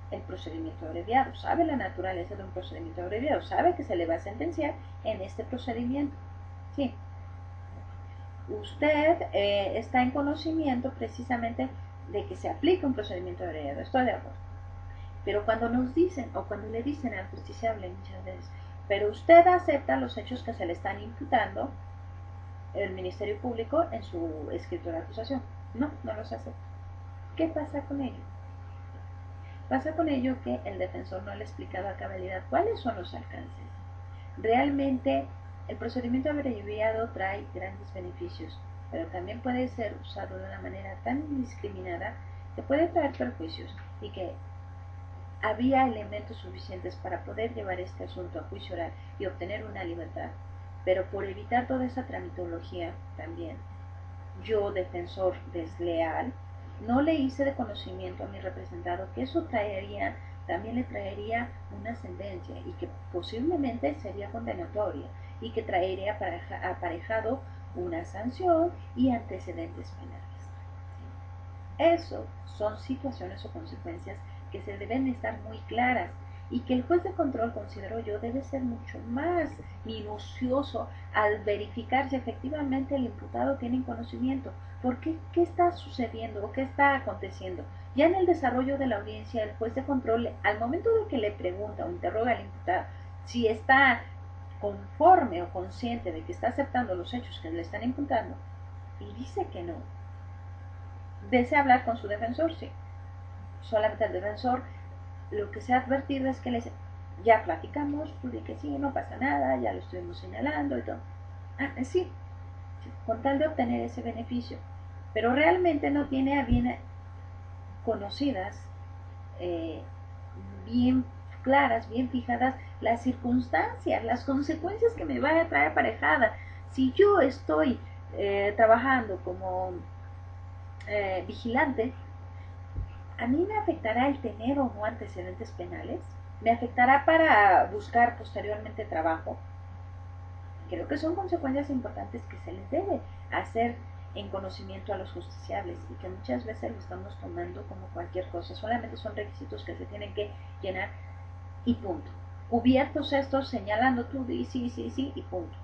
el procedimiento abreviado? ¿Sabe la naturaleza de un procedimiento abreviado? ¿Sabe que se le va a sentenciar en este procedimiento? Sí. Usted está en conocimiento precisamente de que se aplica un procedimiento abreviado. Estoy de acuerdo. Pero cuando nos dicen o cuando le dicen al justiciable muchas veces, pero usted acepta los hechos que se le están imputando el Ministerio Público en su escrito de acusación. No, no los acepta. ¿Qué pasa con ello? Pasa con ello que el defensor no le ha explicado a cabalidad cuáles son los alcances. Realmente el procedimiento abreviado trae grandes beneficios, pero también puede ser usado de una manera tan indiscriminada que puede traer perjuicios y que había elementos suficientes para poder llevar este asunto a juicio oral y obtener una libertad, pero por evitar toda esa tramitología también, yo, defensor desleal, no le hice de conocimiento a mi representado que eso también le traería una sentencia y que posiblemente sería condenatoria y que traería aparejado una sanción y antecedentes penales. Eso son situaciones o consecuencias que se deben estar muy claras y que el juez de control, considero yo, debe ser mucho más minucioso al verificar si efectivamente el imputado tiene conocimiento. ¿Por qué? ¿Qué está sucediendo o qué está aconteciendo? Ya en el desarrollo de la audiencia, el juez de control, al momento de que le pregunta o interroga al imputado si está conforme o consciente de que está aceptando los hechos que le están imputando y dice que no, desea hablar con su defensor, sí. Solamente el defensor lo que se ha advertido es que les ya platicamos, tú di que sí, no pasa nada, ya lo estuvimos señalando y todo. Sí, con tal de obtener ese beneficio. Pero realmente no tiene a bien conocidas, bien claras, bien fijadas las circunstancias, las consecuencias que me va a traer aparejada. Si yo estoy trabajando como vigilante, ¿a mí me afectará el tener o no antecedentes penales? ¿Me afectará para buscar posteriormente trabajo? Creo que son consecuencias importantes que se les debe hacer en conocimiento a los justiciables y que muchas veces lo estamos tomando como cualquier cosa. Solamente son requisitos que se tienen que llenar y punto. Cubiertos estos, señalando tú, sí, sí, sí y punto.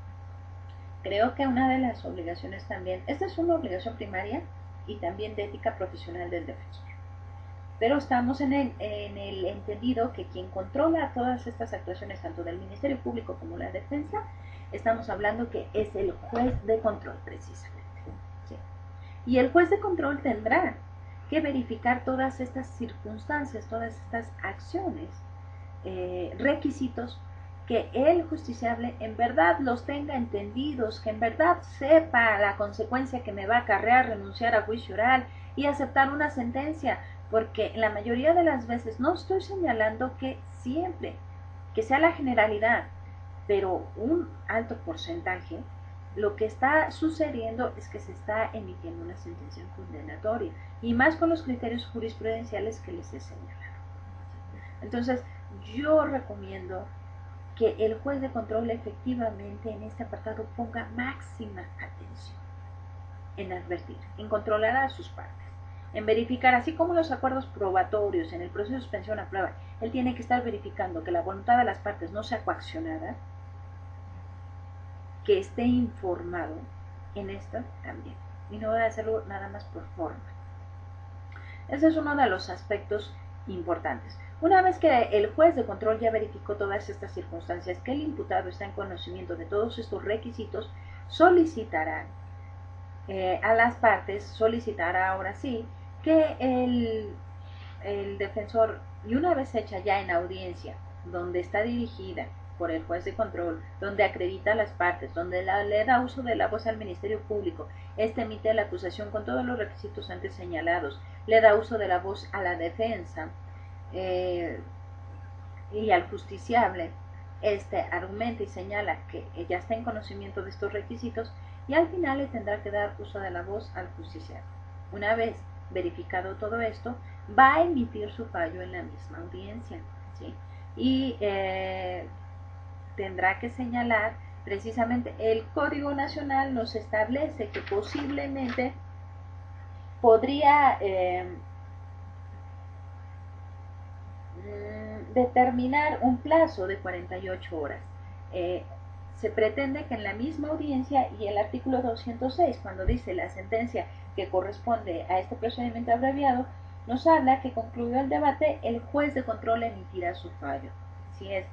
Creo que una de las obligaciones también, esta es una obligación primaria y también de ética profesional del defensor. Pero estamos en el entendido que quien controla todas estas actuaciones, tanto del Ministerio Público como la defensa, estamos hablando que es el juez de control precisamente. ¿Sí? Y el juez de control tendrá que verificar todas estas circunstancias, todas estas acciones, requisitos, que el justiciable en verdad los tenga entendidos, que en verdad sepa la consecuencia que me va a acarrear renunciar a juicio oral y aceptar una sentencia, porque la mayoría de las veces, no estoy señalando que siempre, que sea la generalidad, pero un alto porcentaje, lo que está sucediendo es que se está emitiendo una sentencia condenatoria, y más con los criterios jurisprudenciales que les he señalado. Entonces, yo recomiendo que el juez de control efectivamente en este apartado ponga máxima atención en advertir, en controlar a sus partes, en verificar, así como los acuerdos probatorios en el proceso de suspensión a prueba, él tiene que estar verificando que la voluntad de las partes no sea coaccionada, que esté informado en esto también, y no debe hacerlo nada más por forma. Ese es uno de los aspectos importantes. Una vez que el juez de control ya verificó todas estas circunstancias, que el imputado está en conocimiento de todos estos requisitos, solicitará a las partes, solicitará ahora sí que el defensor, y una vez hecha ya en audiencia, donde está dirigida por el juez de control, donde acredita a las partes, donde le da uso de la voz al Ministerio Público, este emite la acusación con todos los requisitos antes señalados, le da uso de la voz a la defensa y al justiciable, este argumenta y señala que ya está en conocimiento de estos requisitos y al final le tendrá que dar uso de la voz al justiciable. Una vez verificado todo esto, va a emitir su fallo en la misma audiencia, ¿sí? Y tendrá que señalar precisamente el Código Nacional nos establece que posiblemente podría determinar un plazo de 48 horas. Se pretende que en la misma audiencia y el artículo 206, cuando dice la sentencia que corresponde a este procedimiento abreviado, nos habla que concluido el debate, el juez de control emitirá su fallo. Si es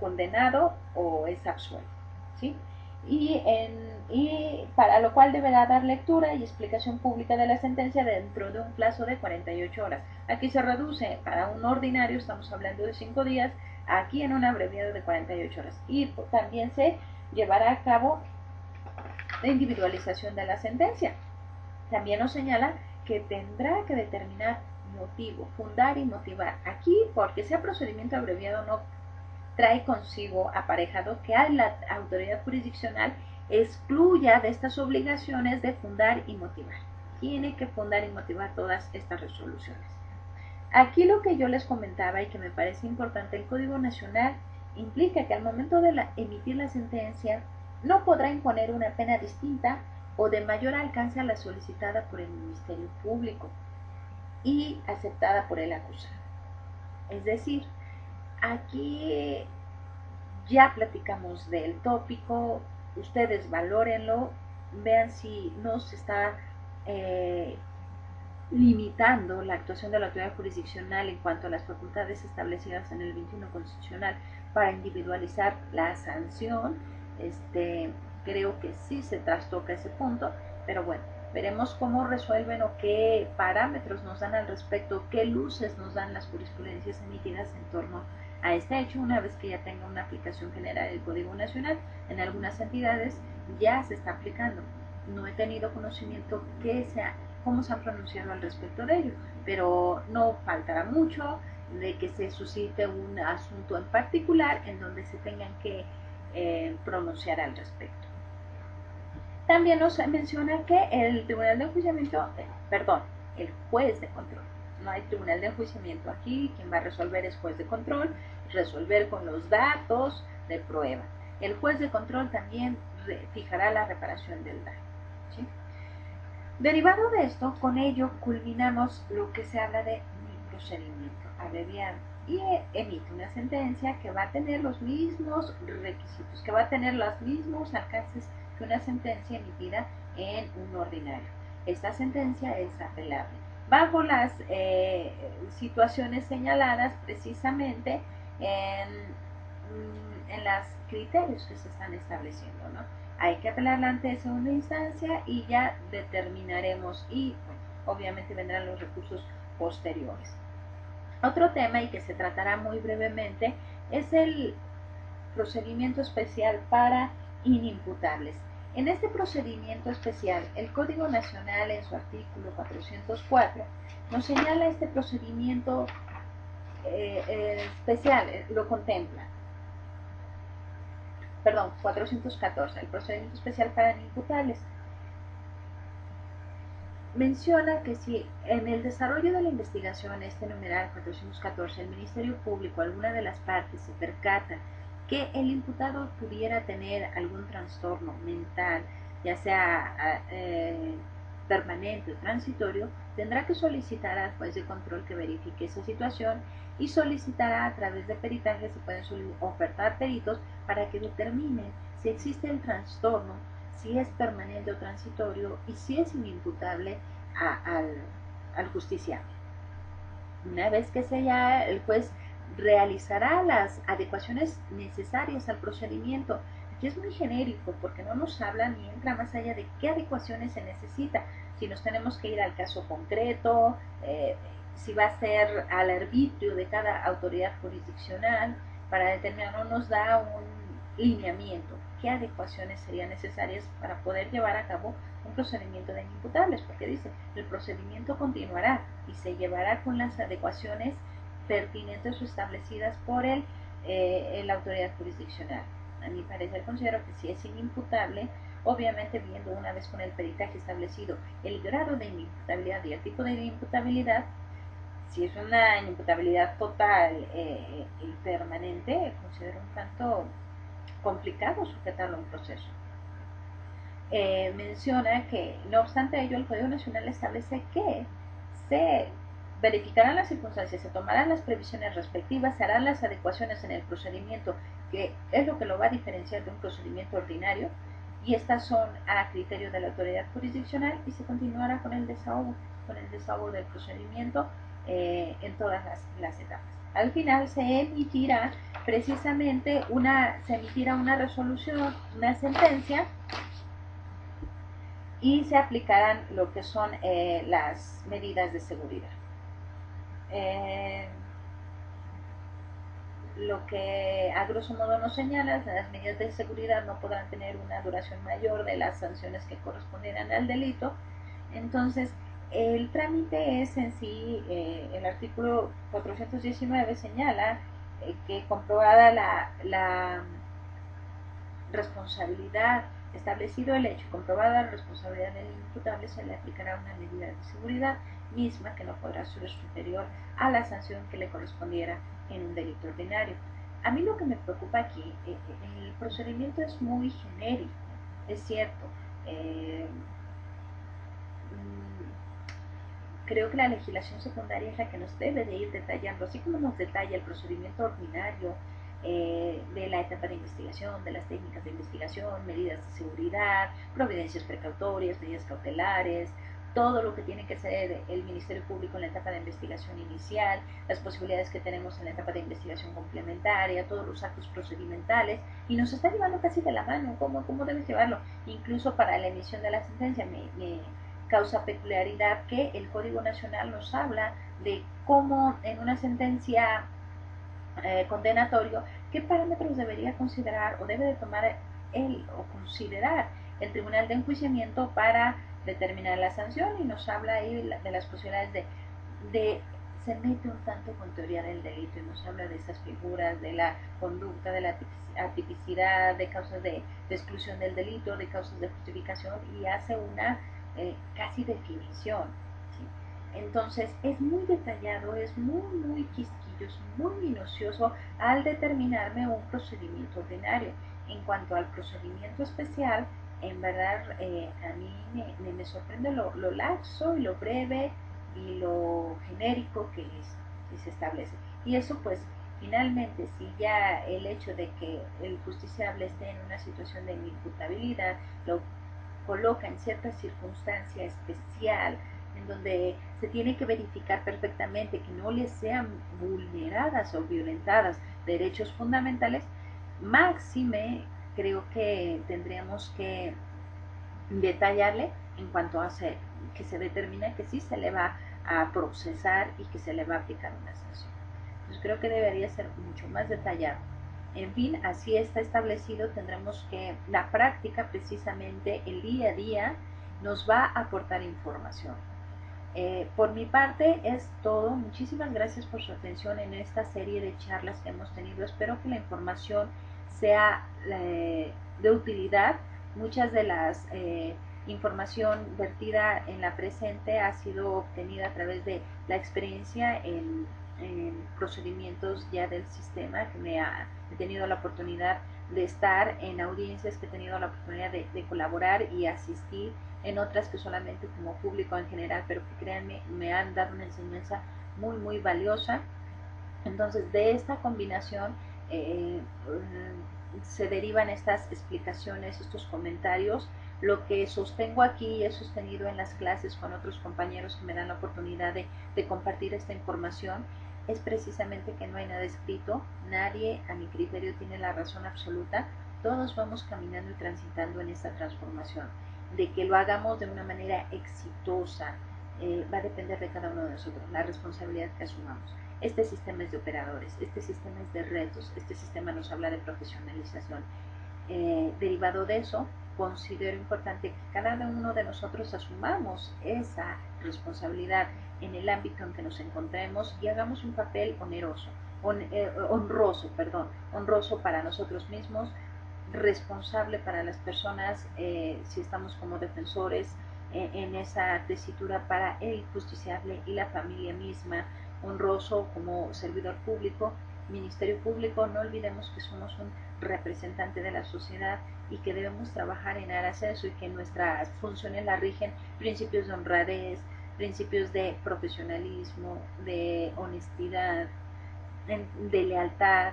condenado o es absuelto, ¿sí? Y para lo cual deberá dar lectura y explicación pública de la sentencia dentro de un plazo de 48 horas. Aquí se reduce, para un ordinario estamos hablando de 5 días, aquí en un abreviado de 48 horas. Y también se llevará a cabo la individualización de la sentencia. También nos señala que tendrá que determinar motivo, fundar y motivar. Aquí, porque sea procedimiento abreviado, no trae consigo aparejado que a la autoridad jurisdiccional excluya de estas obligaciones de fundar y motivar. Tiene que fundar y motivar todas estas resoluciones. Aquí lo que yo les comentaba y que me parece importante, el Código Nacional implica que al momento de emitir la sentencia no podrá imponer una pena distinta o de mayor alcance a la solicitada por el Ministerio Público y aceptada por el acusado. Es decir, aquí ya platicamos del tópico, ustedes valórenlo, vean si no se está limitando la actuación de la autoridad jurisdiccional en cuanto a las facultades establecidas en el 21 constitucional para individualizar la sanción. Creo que sí se trastoca ese punto, pero bueno, veremos cómo resuelven o qué parámetros nos dan al respecto, qué luces nos dan las jurisprudencias emitidas en torno a este hecho, una vez que ya tenga una aplicación general del Código Nacional. En algunas entidades ya se está aplicando. No he tenido conocimiento que sea cómo se han pronunciado al respecto de ello, pero no faltará mucho de que se suscite un asunto en particular en donde se tengan que pronunciar al respecto. También nos menciona que el Tribunal de Enjuiciamiento, perdón, el juez de control, no hay Tribunal de Enjuiciamiento aquí, quien va a resolver es juez de control, resolver con los datos de prueba. El juez de control también fijará la reparación del daño. ¿Sí? Derivado de esto, con ello culminamos lo que se habla de procedimiento abreviado y emite una sentencia que va a tener los mismos requisitos, que va a tener los mismos alcances que una sentencia emitida en un ordinario. Esta sentencia es apelable bajo las situaciones señaladas precisamente en los criterios que se están estableciendo, ¿no? Hay que apelarla ante segunda instancia y ya determinaremos y bueno, obviamente vendrán los recursos posteriores. Otro tema y que se tratará muy brevemente es el procedimiento especial para inimputables. En este procedimiento especial, el Código Nacional en su artículo 404 nos señala este procedimiento especial, lo contempla. Perdón, 414, el procedimiento especial para inimputables. Menciona que si en el desarrollo de la investigación, este numeral 414, el Ministerio Público, alguna de las partes, se percata que el imputado pudiera tener algún trastorno mental, ya sea permanente o transitorio, tendrá que solicitar al juez de control que verifique esa situación y solicitará a través de peritajes, se pueden ofertar peritos para que determinen si existe el trastorno, si es permanente o transitorio y si es inimputable al justiciable. Una vez que sea, el juez realizará las adecuaciones necesarias al procedimiento. Aquí es muy genérico porque no nos habla ni entra más allá de qué adecuaciones se necesita. Si nos tenemos que ir al caso concreto, si va a ser al arbitrio de cada autoridad jurisdiccional, para determinar, no nos da un lineamiento, qué adecuaciones serían necesarias para poder llevar a cabo un procedimiento de inimputables, porque dice, el procedimiento continuará y se llevará con las adecuaciones pertinentes o establecidas por la autoridad jurisdiccional. A mi parecer considero que si es inimputable, obviamente viendo una vez con el peritaje establecido el grado de inimputabilidad y el tipo de inimputabilidad, si es una inimputabilidad total y permanente, considero un tanto complicado sujetarlo a un proceso. Menciona que, no obstante ello, el Código Nacional establece que se verificarán las circunstancias, se tomarán las previsiones respectivas, se harán las adecuaciones en el procedimiento, que es lo que lo va a diferenciar de un procedimiento ordinario, y estas son a criterio de la autoridad jurisdiccional y se continuará con el desahogo del procedimiento en todas las etapas. Al final se emitirá una resolución, una sentencia, y se aplicarán lo que son las medidas de seguridad. Lo que a grosso modo nos señala, las medidas de seguridad no podrán tener una duración mayor de las sanciones que correspondieran al delito. Entonces, el trámite es en sí, el artículo 419 señala que comprobada la responsabilidad, establecido el hecho, comprobada la responsabilidad del imputable, se le aplicará una medida de seguridad misma que no podrá ser superior a la sanción que le correspondiera en un delito ordinario. A mí lo que me preocupa aquí, el procedimiento es muy genérico, es cierto. Creo que la legislación secundaria es la que nos debe de ir detallando, así como nos detalla el procedimiento ordinario de la etapa de investigación, de las técnicas de investigación, medidas de seguridad, providencias precautorias, medidas cautelares, todo lo que tiene que hacer el Ministerio Público en la etapa de investigación inicial, las posibilidades que tenemos en la etapa de investigación complementaria, todos los actos procedimentales, y nos está llevando casi de la mano cómo debes llevarlo, incluso para la emisión de la sentencia. Me causa peculiaridad que el Código Nacional nos habla de cómo en una sentencia condenatorio, qué parámetros debería considerar o debe de tomar él o considerar el Tribunal de Enjuiciamiento para determinar la sanción, y nos habla ahí de las posibilidades de se mete un tanto con teoría del delito y nos habla de esas figuras, de la conducta, de la atipicidad, de causas de exclusión del delito, de causas de justificación, y hace una casi definición. ¿Sí? Entonces es muy detallado, es muy quisquilloso, muy minucioso al determinarme un procedimiento ordinario. En cuanto al procedimiento especial, en verdad a mí me sorprende lo laxo y lo breve y lo genérico que se establece. Y eso pues finalmente, si ya el hecho de que el justiciable esté en una situación de inimputabilidad lo coloca en cierta circunstancia especial, en donde se tiene que verificar perfectamente que no les sean vulneradas o violentadas derechos fundamentales, máxime creo que tendríamos que detallarle en cuanto a que se determina que sí se le va a procesar y que se le va a aplicar una sanción. Entonces creo que debería ser mucho más detallado. En fin, así está establecido, tendremos que la práctica, precisamente el día a día, nos va a aportar información. Por mi parte es todo. Muchísimas gracias por su atención en esta serie de charlas que hemos tenido. Espero que la información sea de utilidad. Muchas de las información vertida en la presente ha sido obtenida a través de la experiencia en procedimientos ya del sistema, que he tenido la oportunidad de estar en audiencias, que he tenido la oportunidad de colaborar y asistir en otras que solamente como público en general, pero que créanme, me han dado una enseñanza muy valiosa. Entonces, de esta combinación se derivan estas explicaciones, estos comentarios. Lo que sostengo aquí y he sostenido en las clases con otros compañeros que me dan la oportunidad de compartir esta información es precisamente que no hay nada escrito, nadie a mi criterio tiene la razón absoluta, todos vamos caminando y transitando en esta transformación. De que lo hagamos de una manera exitosa va a depender de cada uno de nosotros, la responsabilidad que asumamos. Este sistema es de operadores, este sistema es de retos, este sistema nos habla de profesionalización. Derivado de eso, considero importante que cada uno de nosotros asumamos esa responsabilidad en el ámbito en que nos encontremos y hagamos un papel honroso para nosotros mismos, responsable para las personas, si estamos como defensores en esa tesitura para el justiciable y la familia misma, honroso como servidor público, ministerio público. No olvidemos que somos un representante de la sociedad y que debemos trabajar en aras a eso, y que nuestras funciones la rigen principios de honradez, principios de profesionalismo, de honestidad, de lealtad,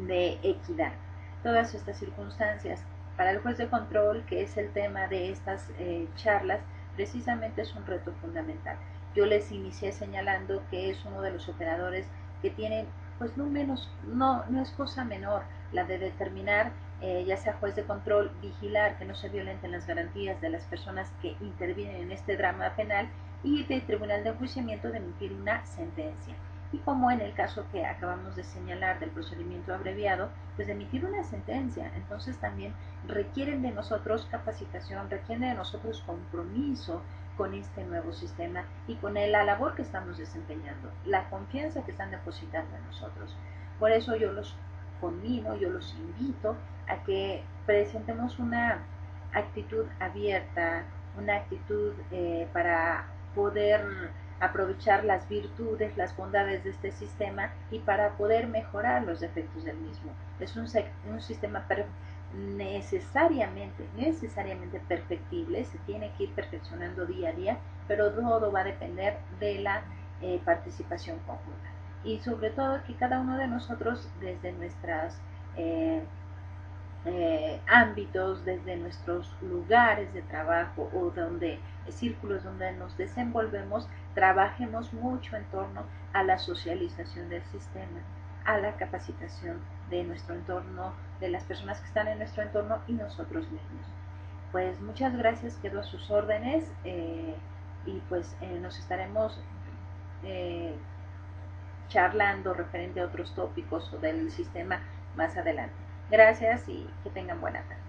de equidad. Todas estas circunstancias para el juez de control, que es el tema de estas charlas, precisamente es un reto fundamental. Yo les inicié señalando que es uno de los operadores que tienen, pues no es cosa menor la de determinar, ya sea juez de control, vigilar que no se violenten las garantías de las personas que intervienen en este drama penal, y de tribunal de enjuiciamiento de emitir una sentencia. Y como en el caso que acabamos de señalar del procedimiento abreviado, pues de emitir una sentencia. Entonces también requieren de nosotros capacitación, requieren de nosotros compromiso con este nuevo sistema y con la labor que estamos desempeñando, la confianza que están depositando en nosotros. Por eso yo los conmino, yo los invito a que presentemos una actitud abierta, una actitud para poder aprovechar las virtudes, las bondades de este sistema y para poder mejorar los defectos del mismo. Es un sistema necesariamente perfectible, se tiene que ir perfeccionando día a día, pero todo va a depender de la participación conjunta. Y sobre todo que cada uno de nosotros desde nuestras ámbitos, desde nuestros lugares de trabajo o donde círculos donde nos desenvolvemos, trabajemos mucho en torno a la socialización del sistema, a la capacitación de nuestro entorno, de las personas que están en nuestro entorno y nosotros mismos. Pues muchas gracias, quedo a sus órdenes, y pues nos estaremos eh, charlando referente a otros tópicos o del sistema más adelante. Gracias y que tengan buena tarde.